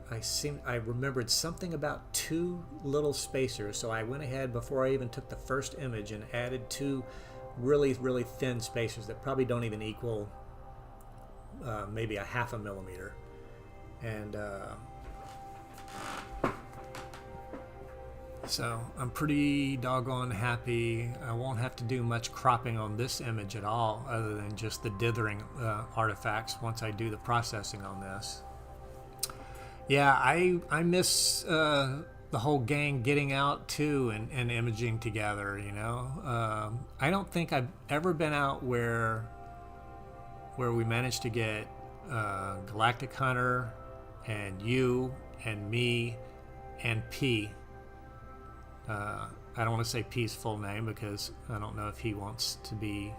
S1: I remembered something about 2 little spacers. So I went ahead before I even took the first image and added 2 really, really thin spacers that probably don't even equal maybe a ½ millimeter. And so I'm pretty doggone happy. I won't have to do much cropping on this image at all, other than just the dithering artifacts once I do the processing on this. Yeah, I miss the whole gang getting out too and imaging together, you know. I don't think I've ever been out where we managed to get Galactic Hunter and you and me and P. I don't want to say P's full name because I don't know if he wants to be,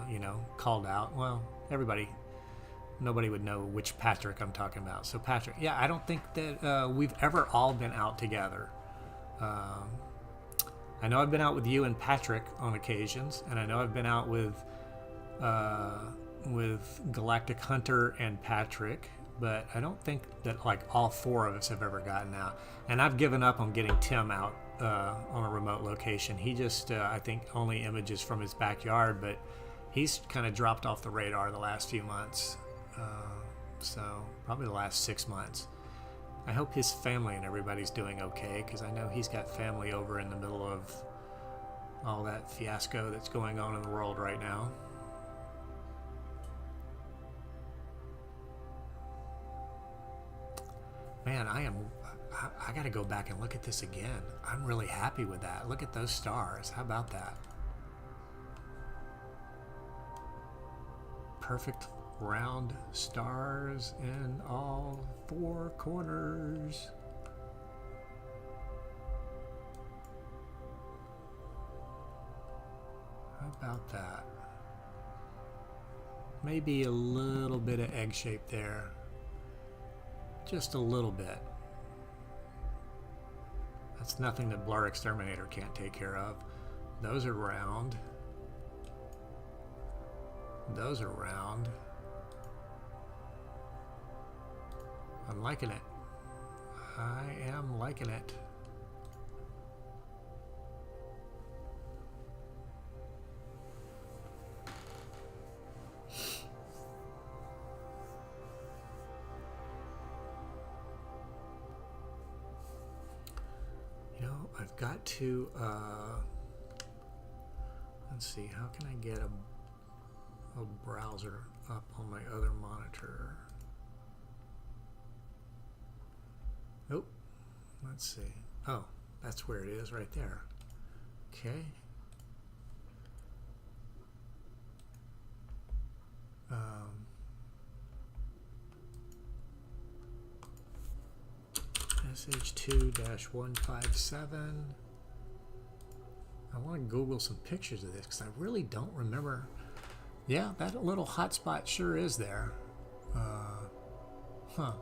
S1: you know, called out. Well, nobody would know which Patrick I'm talking about. So Patrick, yeah, I don't think that we've ever all been out together. I know I've been out with you and Patrick on occasions, and I know I've been out with Galactic Hunter and Patrick, but I don't think that like all 4 of us have ever gotten out. And I've given up on getting Tim out on a remote location. He just, I think, only images from his backyard, but he's kind of dropped off the radar the last few months. So probably the last 6 months. I hope his family and everybody's doing okay, because I know he's got family over in the middle of all that fiasco that's going on in the world right now. Man, I got to go back and look at this again. I'm really happy with that. Look at those stars. How about that? Perfect round stars in all four corners. How about that? Maybe a little bit of egg shape there. Just a little bit. That's nothing that Blur Exterminator can't take care of. Those are round. Those are round. I'm liking it. I am liking it. You know, I've got to, let's see, how can I get a browser up on my other monitor? Oh, let's see. Oh, that's where it is right there. Okay. Sh2-157. I want to Google some pictures of this because I really don't remember. Yeah, that little hotspot sure is there. Huh.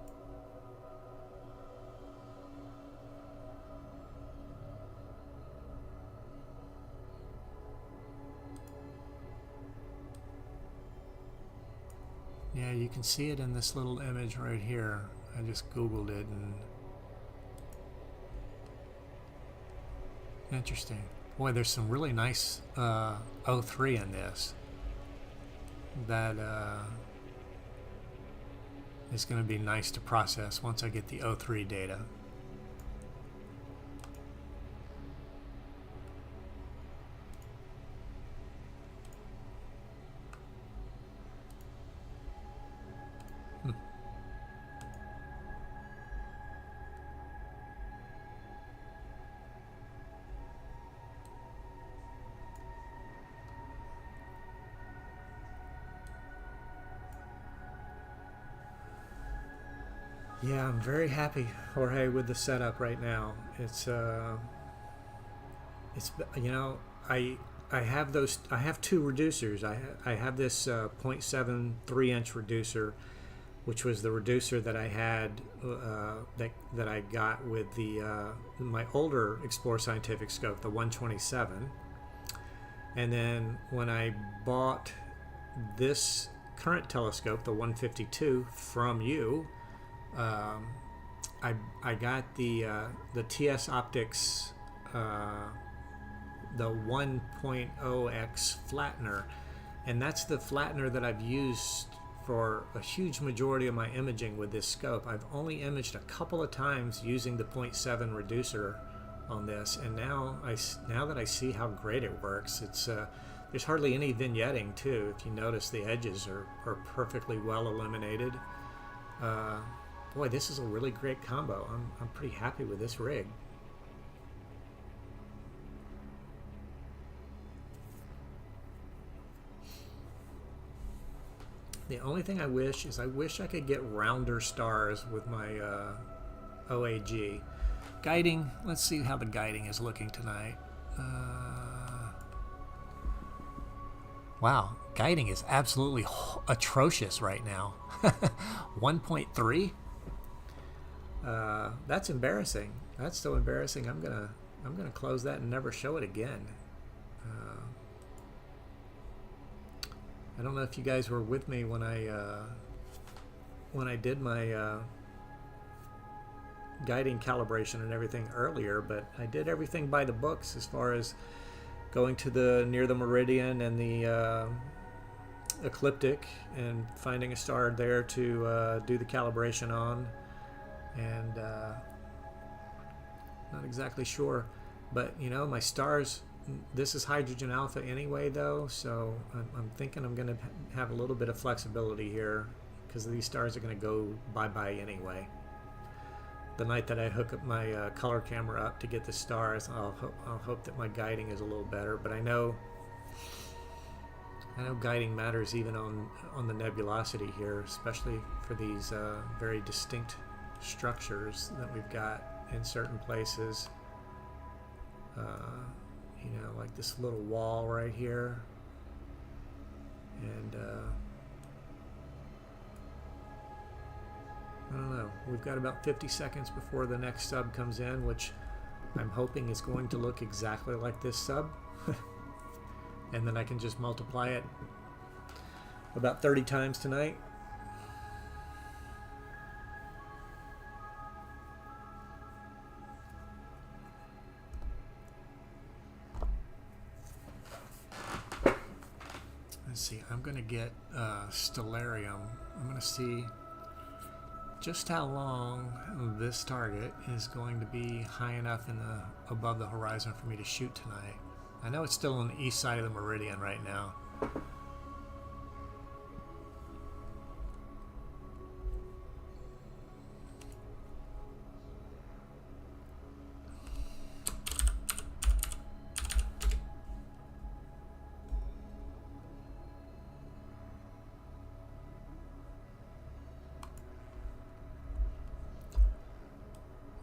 S1: Yeah, you can see it in this little image right here. I just Googled it and... Interesting. Boy, there's some really nice O3 in this. That is going to be nice to process once I get the O3 data. Yeah, I'm very happy, Jorge, with the setup right now. It's you know, I have those. I have two reducers. I have this 0.7 3-inch reducer, which was the reducer that I had that I got with the my older Explore Scientific scope, the 127. And then when I bought this current telescope, the 152, from you. I got the TS Optics the 1.0x flattener, and that's the flattener that I've used for a huge majority of my imaging with this scope. I've only imaged a couple of times using the 0.7 reducer on this, and now that I see how great it works, it's there's hardly any vignetting too. If you notice, the edges are perfectly well illuminated. Boy, this is a really great combo. I'm pretty happy with this rig. The only thing I wish is I could get rounder stars with my OAG. Guiding, let's see how the guiding is looking tonight. Wow, guiding is absolutely atrocious right now. 1.3? That's embarrassing. That's so embarrassing. I'm gonna close that and never show it again. I don't know if you guys were with me when I did my guiding calibration and everything earlier, but I did everything by the books as far as going to near the meridian and the ecliptic and finding a star there to do the calibration on, and not exactly sure, but you know, my stars, this is hydrogen alpha anyway though, so I'm thinking I'm going to have a little bit of flexibility here because these stars are going to go bye-bye anyway. The night that I hook up my color camera up to get the stars, I'll hope that my guiding is a little better, but I know I know guiding matters even on the nebulosity here, especially for these very distinct structures that we've got in certain places. You know, like this little wall right here. And I don't know. We've got about 50 seconds before the next sub comes in, which I'm hoping is going to look exactly like this sub. And then I can just multiply it about 30 times tonight. Let's see, I'm going to get Stellarium. I'm going to see just how long this target is going to be high enough in above the horizon for me to shoot tonight. I know it's still on the east side of the meridian right now.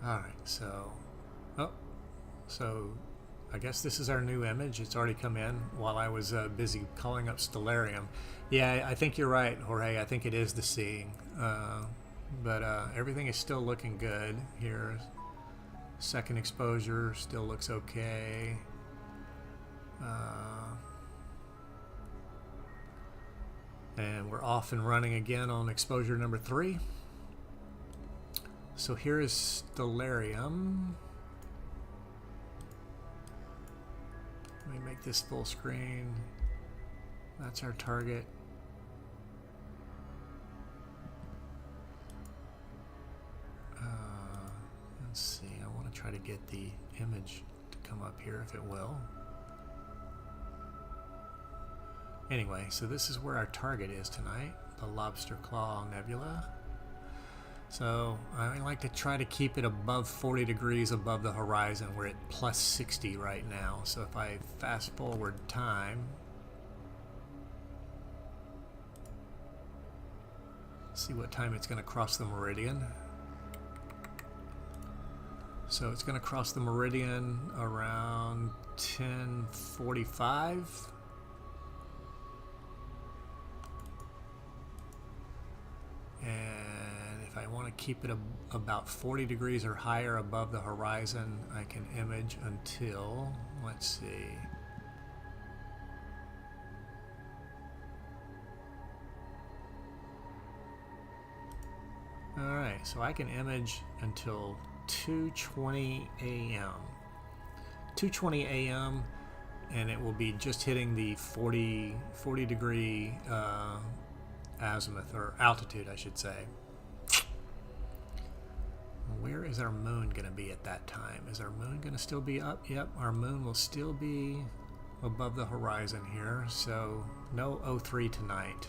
S1: Alright, so I guess this is our new image. It's already come in while I was busy calling up Stellarium. Yeah, I think you're right, Jorge. I think it is the seeing. But everything is still looking good here. Second exposure still looks okay. And we're off and running again on exposure number 3. So here is Stellarium. Let me make this full screen. That's our target. Let's see, I want to try to get the image to come up here if it will. Anyway, so this is where our target is tonight, the Lobster Claw Nebula. So I like to try to keep it above 40 degrees above the horizon. We're at plus 60 right now. So if I fast forward time, see what time it's going to cross the meridian. So it's going to cross the meridian around 10:45. And if I want to keep it about 40 degrees or higher above the horizon, I can image until, let's see, alright, so I can image until 2:20 a.m. 2:20 a.m. and it will be just hitting the 40 degree azimuth, or altitude I should say. Where is our moon going to be at that time? Is our moon going to still be up? Yep, our moon will still be above the horizon here, so no O3 tonight.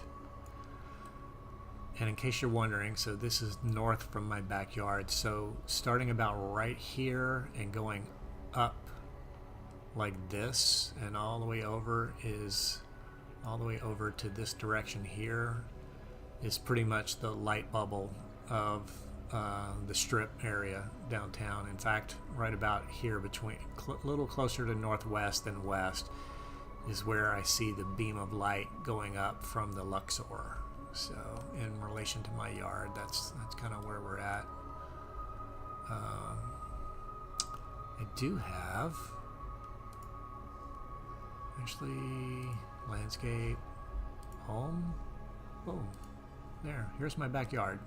S1: And in case you're wondering, so this is north from my backyard, so starting about right here and going up like this and all the way over to this direction here is pretty much the light bubble of the strip area downtown. In fact, right about here, between a little closer to northwest than west, is where I see the beam of light going up from the Luxor. So in relation to my yard, that's kind of where we're at. I do have actually landscape, home. Oh, here's my backyard.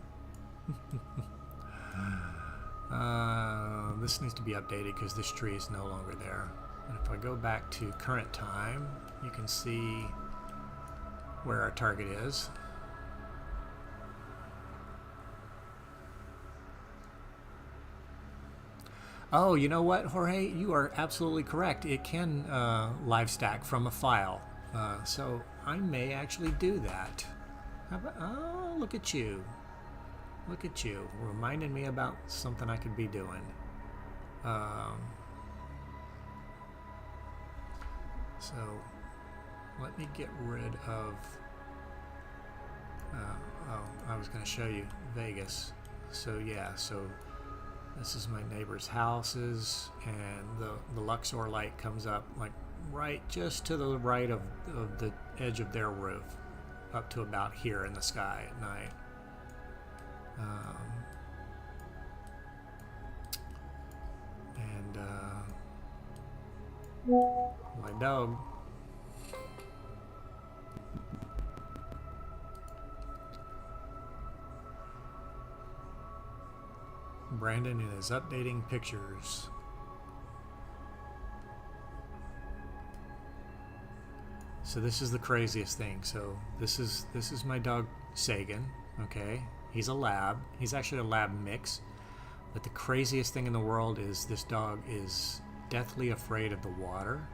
S1: This needs to be updated because this tree is no longer there. And if I go back to current time, you can see where our target is. Oh, you know what, Jorge? You are absolutely correct. It can live stack from a file. So I may actually do that. How about, oh, look at you. Look at you. Reminding me about something I could be doing. So let me get rid of, oh, I was going to show you Vegas. So yeah, so this is my neighbor's houses, and the Luxor light comes up like right just to the right of the edge of their roof, up to about here in the sky at night. My dog. Brandon is updating pictures. So this is the craziest thing. So this is my dog Sagan. Okay, he's a lab. He's actually a lab mix. But the craziest thing in the world is this dog is deathly afraid of the water.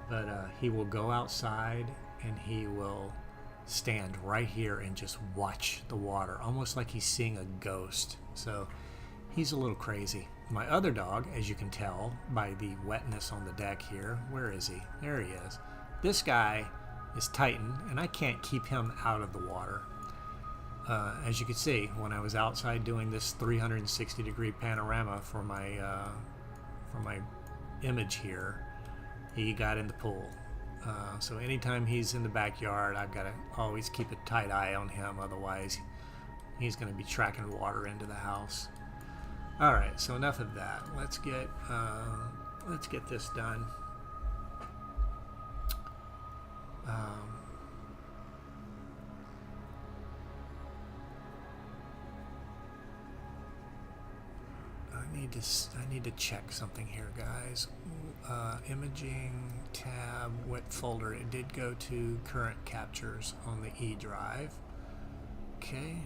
S1: But he will go outside and he will stand right here and just watch the water, almost like he's seeing a ghost. So he's a little crazy. My other dog, as you can tell by the wetness on the deck here, where is he? There he is. This guy is Titan, and I can't keep him out of the water. As you can see, when I was outside doing this 360-degree panorama for my image here, he got in the pool. So anytime he's in the backyard, I've got to always keep a tight eye on him. Otherwise, he's going to be tracking water into the house. All right, so enough of that. Let's get this done. I need to check something here, guys. Imaging tab, what folder? It did go to current captures on the E drive. Okay.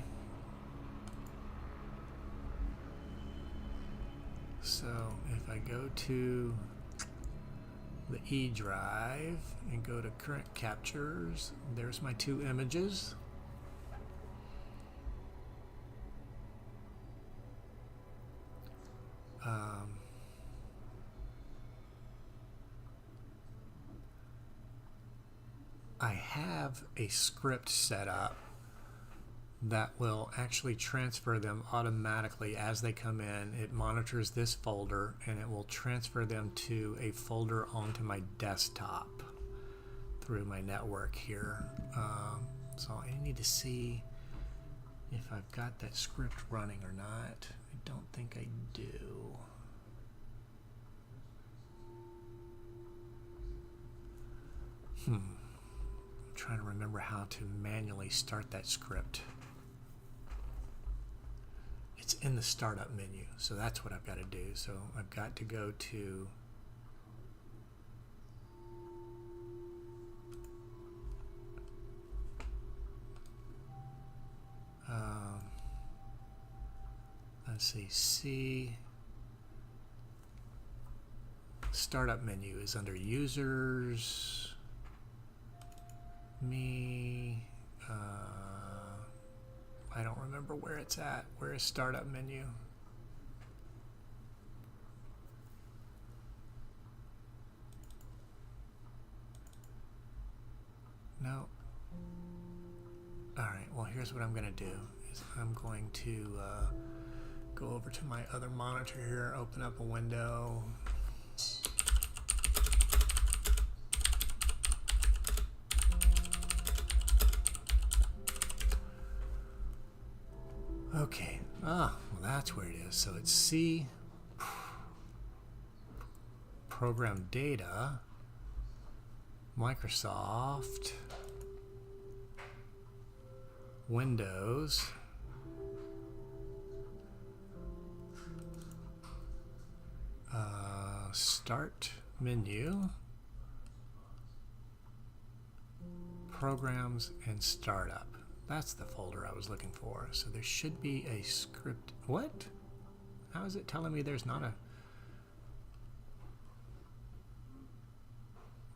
S1: So if I go to the E drive and go to current captures, there's my two images. I have a script set up that will actually transfer them automatically as they come in. It monitors this folder and it will transfer them to a folder onto my desktop through my network here. So I need to see if I've got that script running or not. I don't think I do. I'm trying to remember how to manually start that script. It's in the startup menu, so that's what I've got to do. So I've got to go to let's see, C. Startup menu is under users, me. I don't remember where it's at. Where is startup menu? No. All right, well, here's what I'm going to do. Is I'm going to go over to my other monitor here, open up a window. Okay, well, that's where it is. So it's C, program data, Microsoft, Windows, start menu, programs, and startup. That's the folder I was looking for. So there should be a script. What? How is it telling me there's not a...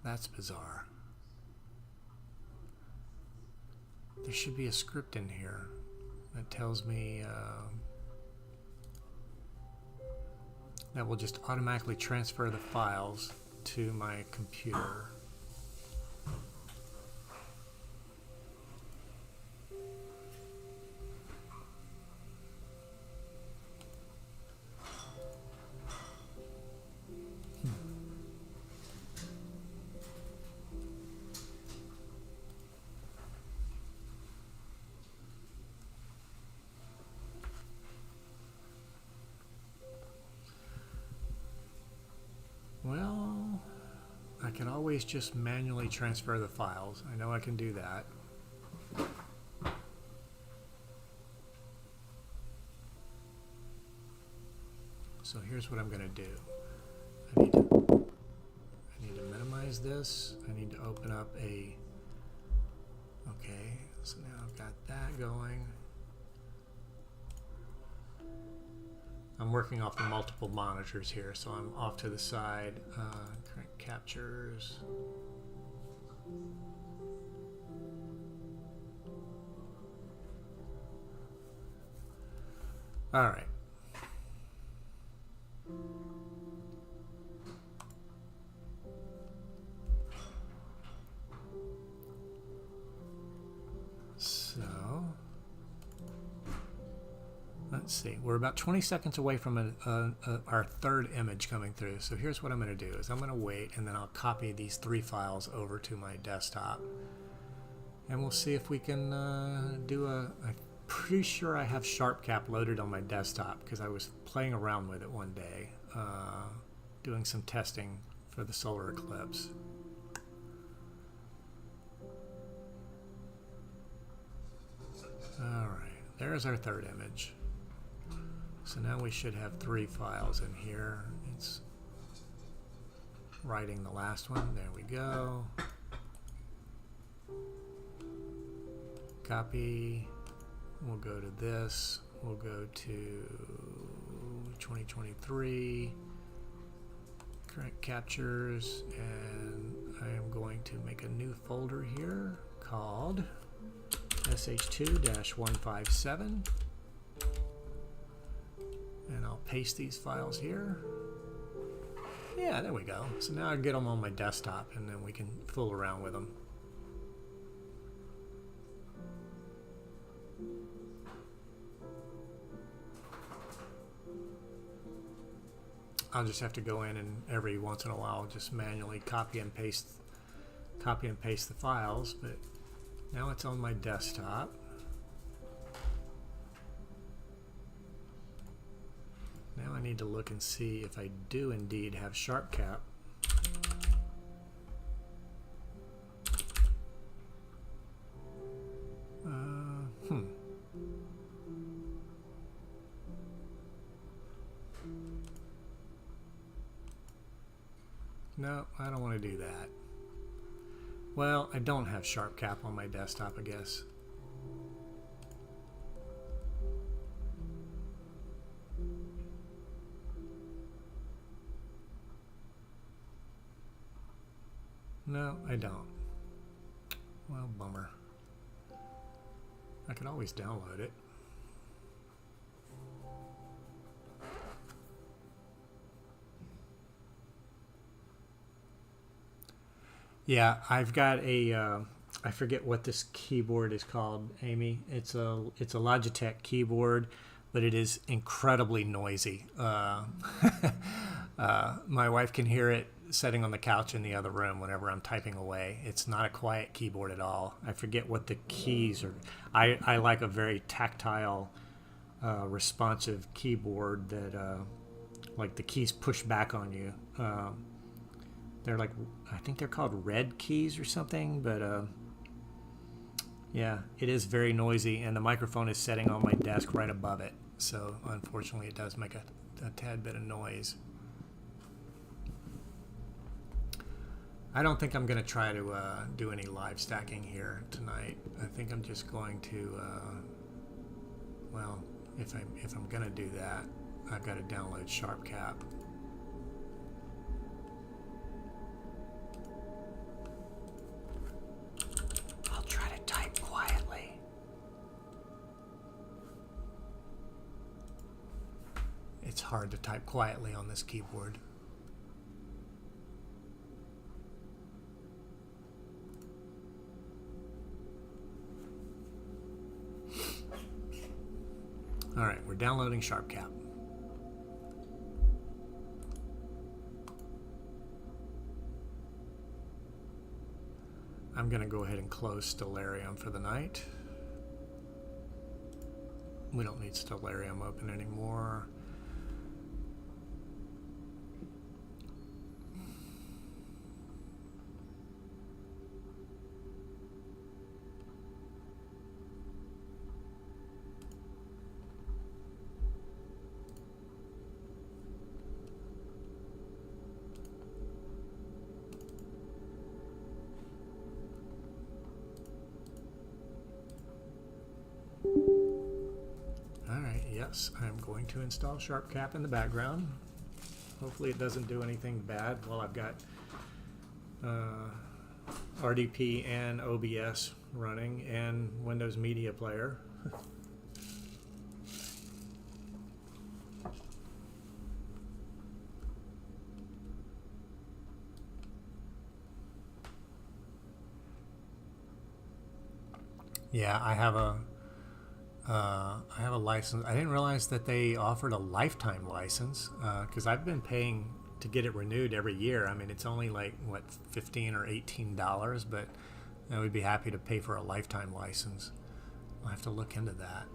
S1: That's bizarre. There should be a script in here that tells me that will just automatically transfer the files to my computer. always just manually transfer the files. I know I can do that. So here's what I'm going to do. I need to minimize this. I need to open up a... Okay, so now I've got that going. I'm working off the multiple monitors here, so I'm off to the side. Current captures. All right. So, let's see. We're about 20 seconds away from our third image coming through. So here's what I'm going to do is I'm going to wait, and then I'll copy these 3 files over to my desktop. And we'll see if we can do I'm pretty sure I have SharpCap loaded on my desktop because I was playing around with it one day, doing some testing for the solar eclipse. Alright, there's our third image. So now we should have 3 files in here. It's writing the last one. There we go. Copy. We'll go to this. We'll go to 2023. Current captures. And I am going to make a new folder here called Sh2-157, and I'll paste these files here. Yeah, there we go. So now I get them on my desktop, and then we can fool around with them. I'll just have to go in and every once in a while just manually copy and paste the files, but now it's on my desktop. Now I need to look and see if I do indeed have SharpCap. No, I don't want to do that. Well, I don't have SharpCap on my desktop, I guess. No, I don't. Well, bummer. I could always download it. Yeah, I've got a, I forget what this keyboard is called, Amy. It's a Logitech keyboard, but it is incredibly noisy. My wife can hear it sitting on the couch in the other room whenever I'm typing away. It's not a quiet keyboard at all. I forget what the keys are. I like a very tactile, responsive keyboard that, like the keys push back on you. They're like, I think they're called red keys or something, but yeah, it is very noisy, and the microphone is setting on my desk right above it, so unfortunately it does make a tad bit of noise. I don't think I'm going to try to do any live stacking here tonight. I think I'm just going to, well, if I'm going to do that, I've got to download SharpCap. It's hard to type quietly on this keyboard. All right, we're downloading SharpCap. I'm going to go ahead and close Stellarium for the night. We don't need Stellarium open anymore. yes, I'm going to install SharpCap in the background. Hopefully it doesn't do anything bad while I've got RDP and OBS running and Windows Media Player. Yeah, I have a license. I didn't realize that they offered a lifetime license because I've been paying to get it renewed every year. I mean, it's only like what, $15 or $18, but I would be happy to pay for a lifetime license. I'll have to look into that.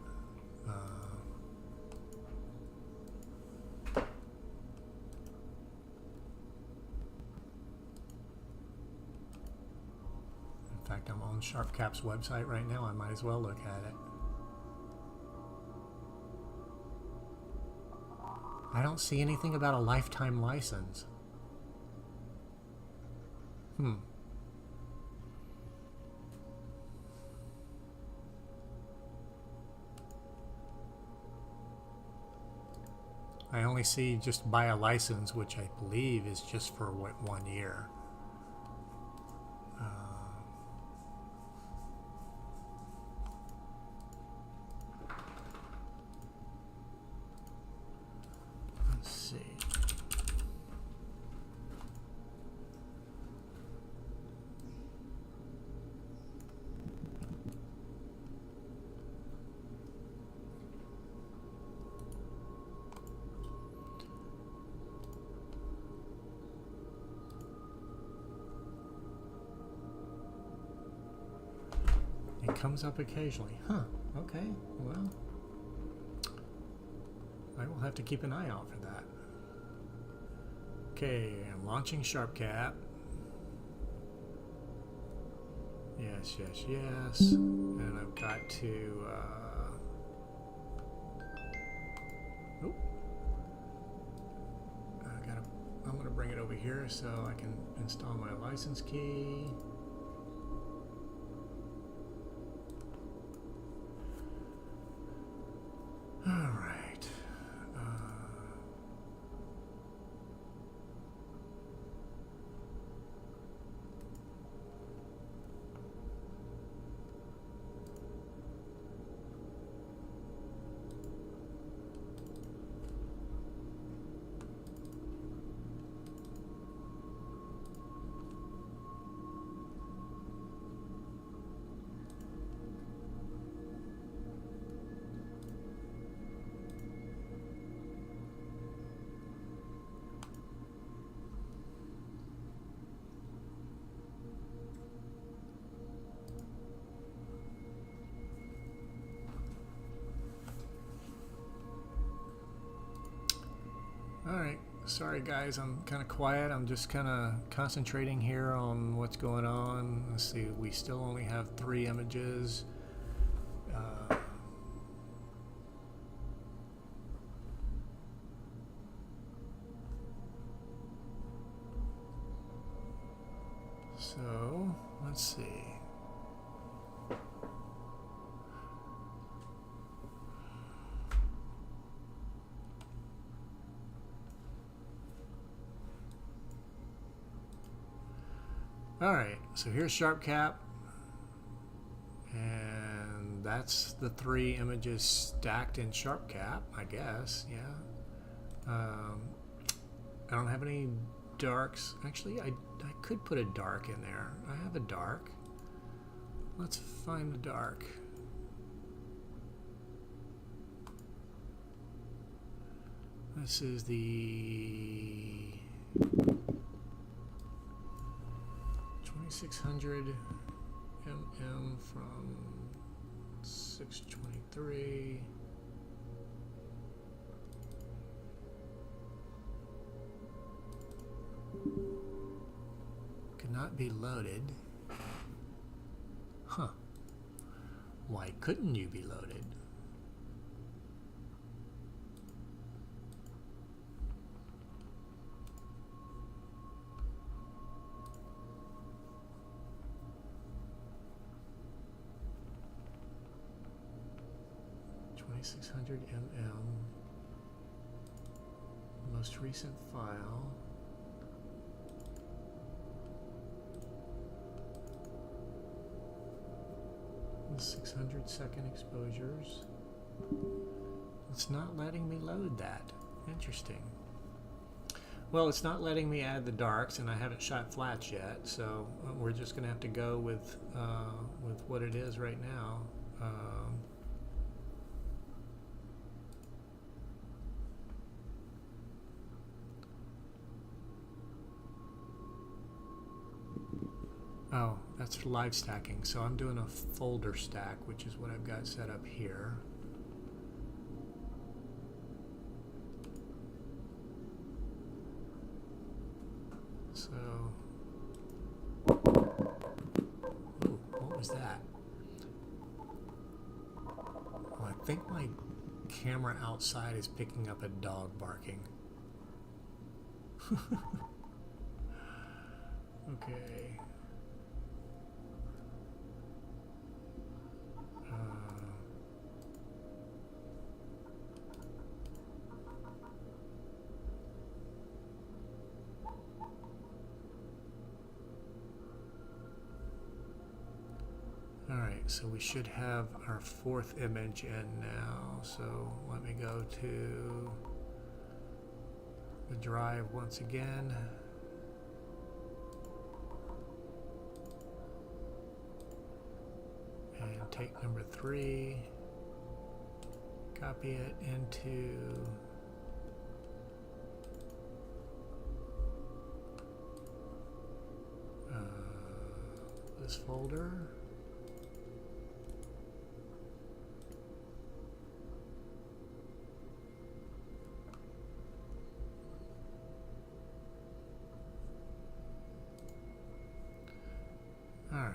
S1: In fact, I'm on SharpCap's website right now. I might as well look at it. I don't see anything about a lifetime license. I only see just buy a license, which I believe is just for 1 year. Let's see. It comes up occasionally. Huh, okay, well, I will have to keep an eye out for that. Okay, I'm launching SharpCap. Yes, yes, yes. And I've got to, I'm gonna bring it over here so I can install my license key. All right. Alright, sorry guys, I'm kind of quiet. I'm just kind of concentrating here on what's going on. Let's see, we still only have 3 images. So, let's see. Alright, so here's SharpCap, and that's the 3 images stacked in SharpCap, I guess, yeah. I don't have any darks. Actually, I could put a dark in there. I have a dark. Let's find the dark. This is the 2600 mm from 623. Cannot be loaded. Huh. Why couldn't you be loaded? 2600mm. Most recent file. The 600-second exposures. It's not letting me load that. Interesting. Well, it's not letting me add the darks, and I haven't shot flats yet, so we're just going to have to go with what it is right now. Oh, that's live stacking, so I'm doing a folder stack, which is what I've got set up here. So, ooh, what was that? Well, I think my camera outside is picking up a dog barking. Okay. Alright, so we should have our fourth image in now. So let me go to the drive once again. And take number 3, copy it into this folder. All right.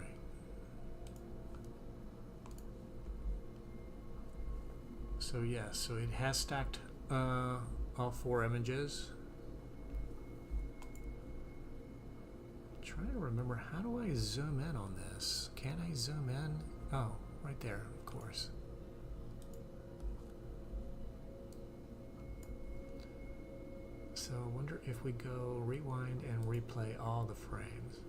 S1: So yes, so it has stacked all 4 images. I'm trying to remember, how do I zoom in on this? Can I zoom in? Oh, right there, of course. So I wonder if we go rewind and replay all the frames.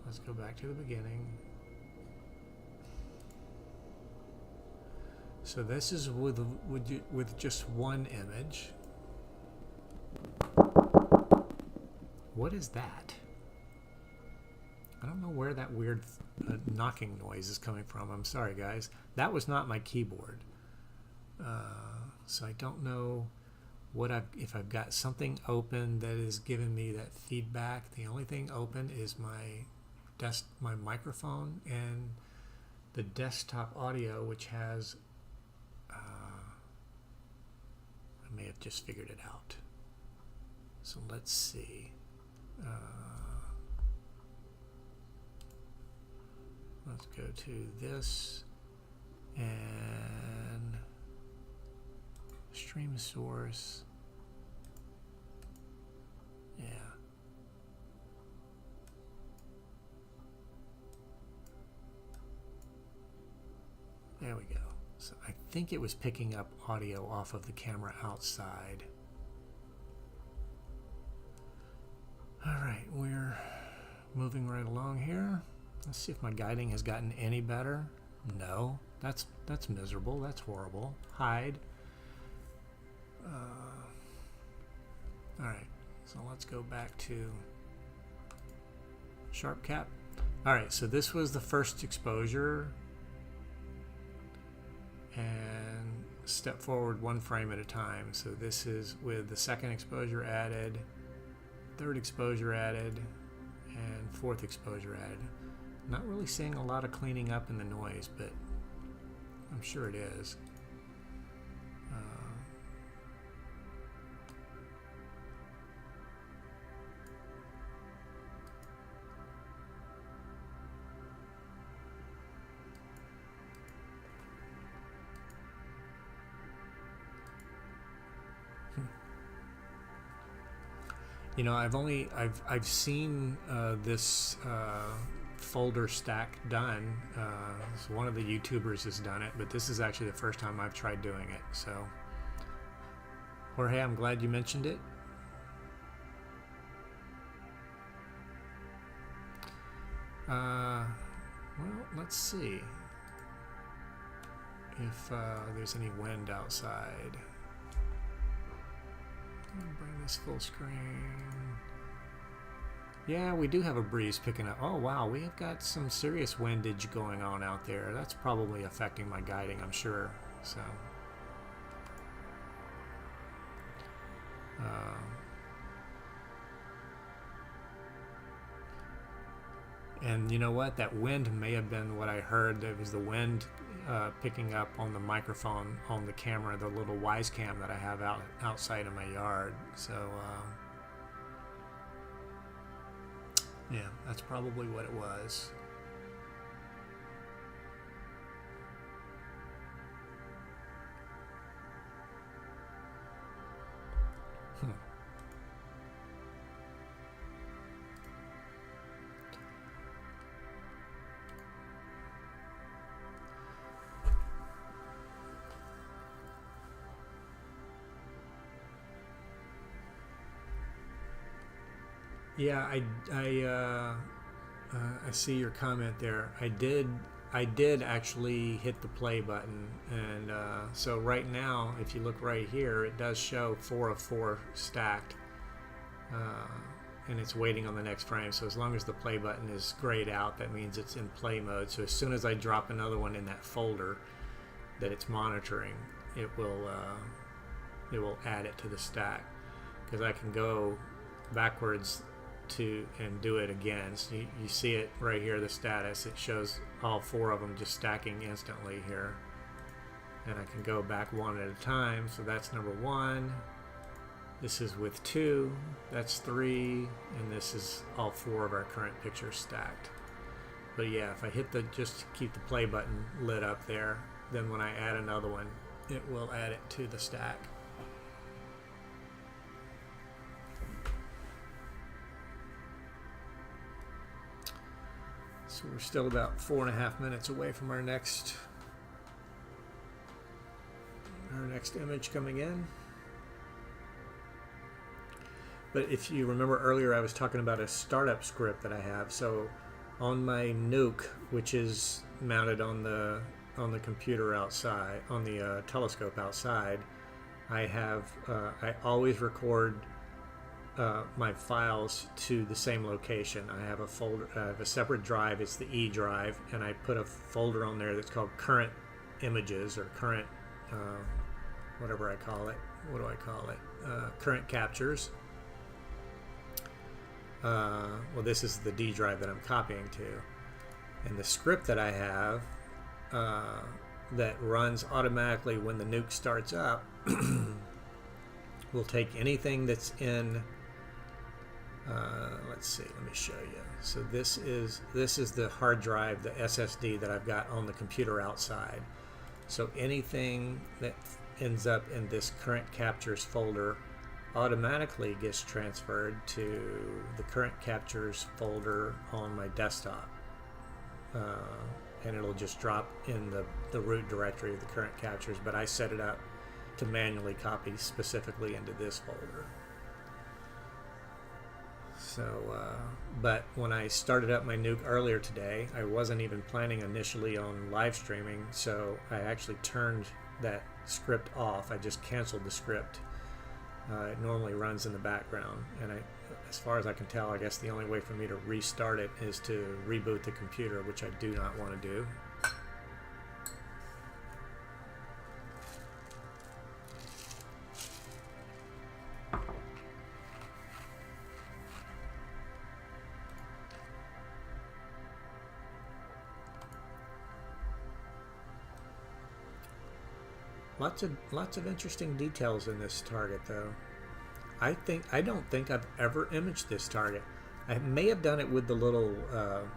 S1: Let's go back to the beginning. So this is with just one image. What is that? I don't know where that weird knocking noise is coming from. I'm sorry, guys. That was not my keyboard. So I don't know if I've got something open that is giving me that feedback. The only thing open is my microphone and the desktop audio, which has I may have just figured it out. So let's see. Let's go to this and stream source. Yeah. There we go. So I think it was picking up audio off of the camera outside. All right, we're moving right along here. Let's see if my guiding has gotten any better. No, that's miserable. That's horrible. Hide. All right, so let's go back to SharpCap. All right, so this was the first exposure. And step forward 1 frame at a time. So this is with the second exposure added, third exposure added, and fourth exposure added. Not really seeing a lot of cleaning up in the noise, but I'm sure it is. You know, I've seen this folder stack done. So one of the YouTubers has done it, but this is actually the first time I've tried doing it. So, Jorge, I'm glad you mentioned it. Well, let's see if there's any wind outside. Bring this full screen. Yeah, we do have a breeze picking up. Oh wow, we have got some serious windage going on out there. That's probably affecting my guiding, I'm sure. So, and you know what? That wind may have been what I heard. It was the wind picking up on the microphone on the camera, the little Wise Cam that I have outside of my yard. So, yeah, that's probably what it was. Yeah, I see your comment there. I did actually hit the play button, and so right now, if you look right here, it does show 4 of 4 stacked, and it's waiting on the next frame. So as long as the play button is grayed out, that means it's in play mode. So as soon as I drop another one in that folder that it's monitoring, it will add it to the stack, because I can go backwards and do it again. So you see it right here, the status. It shows all 4 of them just stacking instantly here, and I can go back one at a time. So that's number 1. This is with 2. That's 3, and this is all 4 of our current pictures stacked. But yeah, if I hit just keep the play button lit up there, then when I add another one, it will add it to the stack. So we're still about 4.5 minutes away from our next image coming in. But if you remember earlier, I was talking about a startup script that I have. So on my Nuke, which is mounted on the computer outside, on the telescope outside, I always record my files to the same location. I have a folder, I have a separate drive. It's the E drive, and I put a folder on there that's called current images, or current whatever I call it. What do I call it? Current captures. Well, this is the D drive that I'm copying to, and the script that I have that runs automatically when the Nuke starts up will take anything that's in. Let's see. Let me show you. So this is the hard drive, the SSD that I've got on the computer outside. So anything that ends up in this current captures folder automatically gets transferred to the current captures folder on my desktop, and it'll just drop in the root directory of the current captures. But I set it up to manually copy specifically into this folder. So, but when I started up my Nuke earlier today, I wasn't even planning initially on live streaming, so I actually turned that script off. I just canceled the script. It normally runs in the background, and as far as I can tell, I guess the only way for me to restart it is to reboot the computer, which I do not want to do. Lots of interesting details in this target, though. I don't think I've ever imaged this target. I may have done it with the little. I'm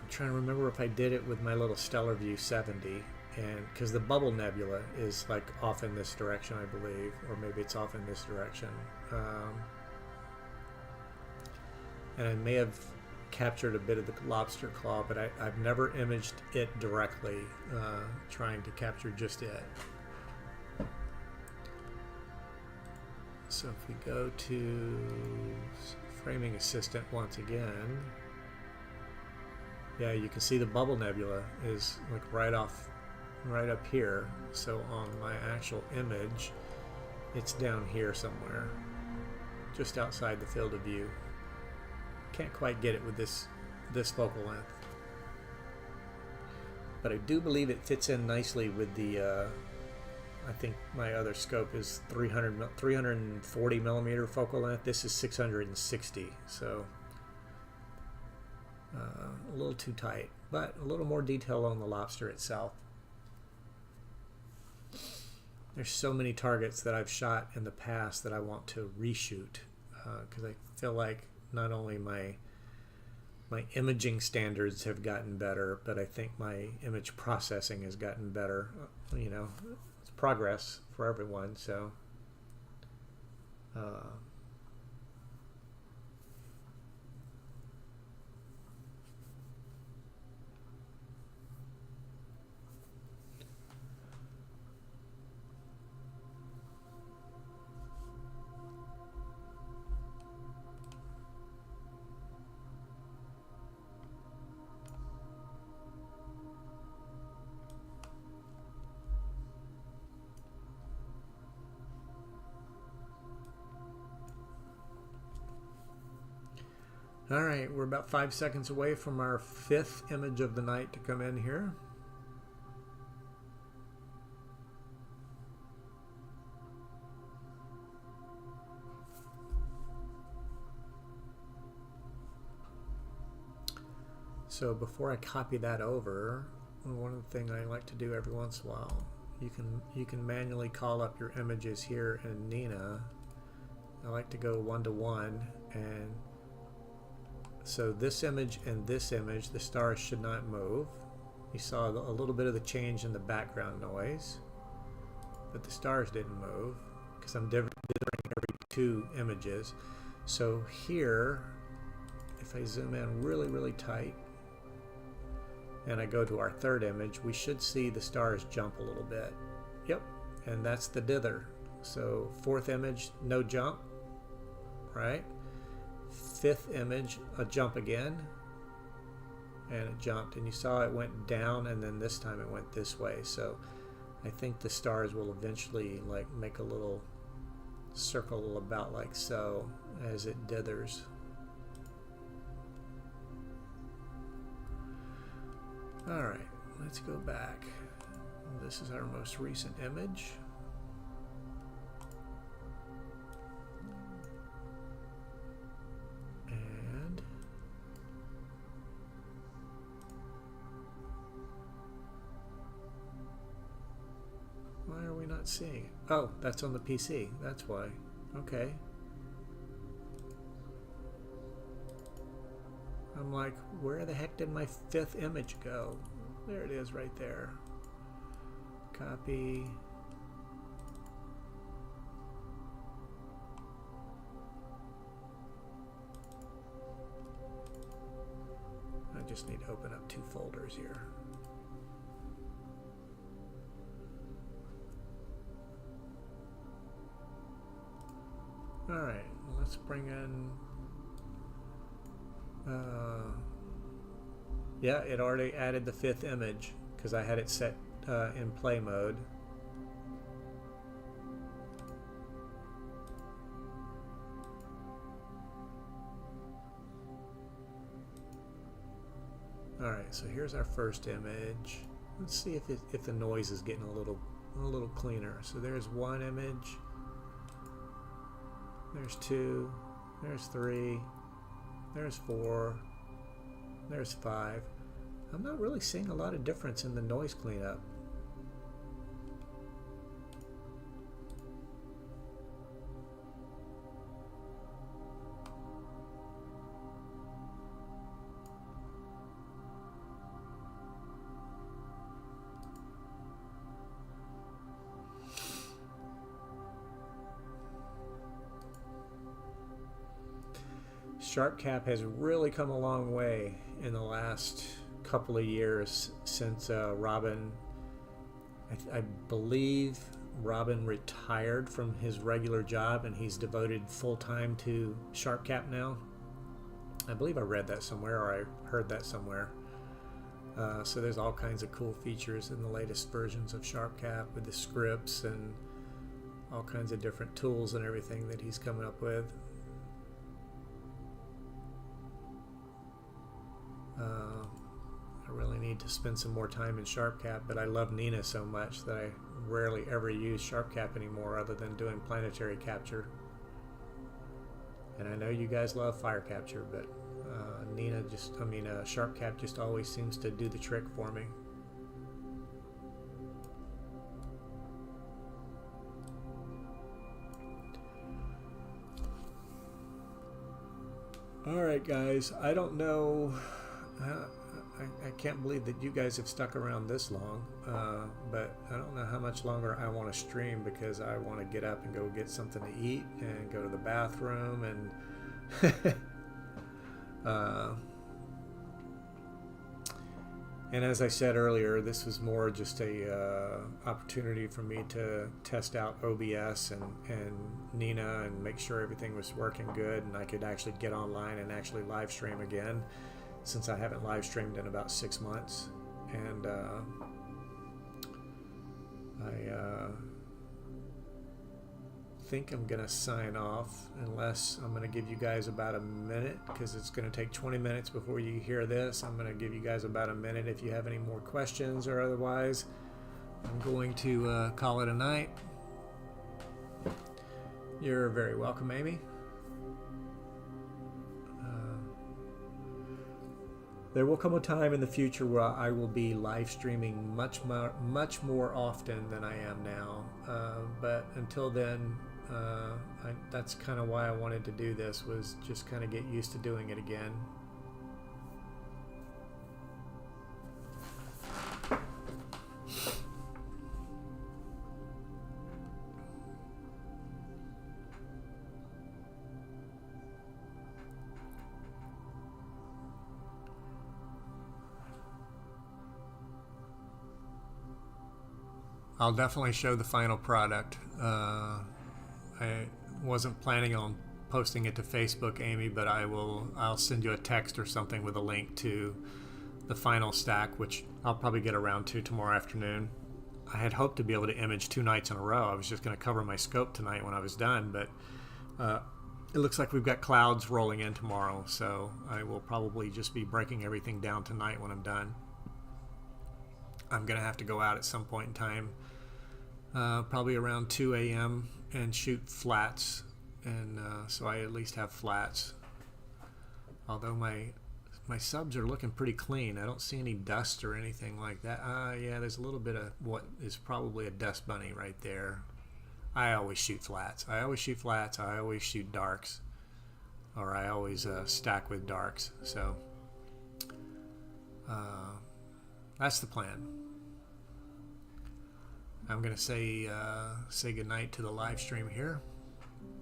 S1: trying to remember if I did it with my little Stellarium 70, and because the Bubble Nebula is like off in this direction, I believe, or maybe it's off in this direction. And I may have captured a bit of the lobster claw, but I've never imaged it directly, trying to capture just it. So if we go to Framing Assistant once again, yeah, you can see the bubble nebula is like right up here. So on my actual image, it's down here somewhere, just outside the field of view. Can't quite get it with this focal length, but I do believe it fits in nicely with the I think my other scope is 340 millimeter focal length. This is 660, so a little too tight, but a little more detail on the lobster itself. There's so many targets that I've shot in the past that I want to reshoot, because I feel like not only my imaging standards have gotten better, but I think my image processing has gotten better. You know, it's progress for everyone, so all right, we're about 5 seconds away from our 5th image of the night to come in here. So before I copy that over, one thing I like to do every once in a while, you can manually call up your images here in Nina. I like to go 1-to-1, and so this image and this image, the stars should not move. You saw a little bit of the change in the background noise, but the stars didn't move because I'm dithering every 2 images. So here, if I zoom in really, really tight, and I go to our 3rd image, we should see the stars jump a little bit. Yep, and that's the dither. So 4th image, no jump, right? 5th image, a jump again, and it jumped, and you saw it went down, and then this time it went this way. So I think the stars will eventually like make a little circle about like so as it dithers. All right, let's go back. This is our most recent image. And why are we not seeing it? Oh, that's on the PC. That's why. Okay. I'm like, where the heck did my 5th image go? There it is right there. Copy. I just need to open up 2 folders here. All right, let's bring in yeah, it already added the 5th image because I had it set in play mode. All right, so here's our first image. Let's see if the noise is getting a little cleaner. So there's 1 image. There's 2. There's 3. There's 4. There's 5. I'm not really seeing a lot of difference in the noise cleanup. SharpCap has really come a long way in the last couple of years since Robin, I believe Robin retired from his regular job and he's devoted full-time to SharpCap now. I believe I read that somewhere, or I heard that somewhere. So there's all kinds of cool features in the latest versions of SharpCap with the scripts and all kinds of different tools and everything that he's coming up with. I really need to spend some more time in SharpCap, but I love Nina so much that I rarely ever use SharpCap anymore other than doing planetary capture. And I know you guys love fire capture, but SharpCap just always seems to do the trick for me. Alright guys, I don't know, I can't believe that you guys have stuck around this long, but I don't know how much longer I want to stream because I want to get up and go get something to eat and go to the bathroom and and as I said earlier, this was more just a opportunity for me to test out OBS and Nina and make sure everything was working good and I could actually get online and actually live stream again, since I haven't live streamed in about 6 months. And I think I'm gonna sign off, unless I'm gonna give you guys about a minute, because it's gonna take 20 minutes before you hear this. I'm gonna give you guys about a minute if you have any more questions, or otherwise I'm going to call it a night. You're very welcome, Amy. There will come a time in the future where I will be live streaming much more often than I am now, but until then, that's kind of why I wanted to do this, was just kind of get used to doing it again. I'll definitely show the final product. I wasn't planning on posting it to Facebook, Amy, but I'll send you a text or something with a link to the final stack, which I'll probably get around to tomorrow afternoon. I had hoped to be able to image 2 nights in a row. I was just going to cover my scope tonight when I was done, but it looks like we've got clouds rolling in tomorrow, so I will probably just be breaking everything down tonight when I'm done. I'm going to have to go out at some point in time, probably around 2 a.m. and shoot flats, and so I at least have flats. Although my subs are looking pretty clean. I don't see any dust or anything like that. Yeah, there's a little bit of what is probably a dust bunny right there. I always shoot flats. I always shoot flats. I always shoot darks, or I always stack with darks. So that's the plan. I'm gonna say goodnight to the live stream here.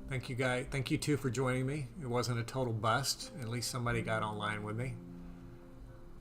S1: Thank you guys. Thank you too for joining me. It wasn't a total bust. At least somebody got online with me.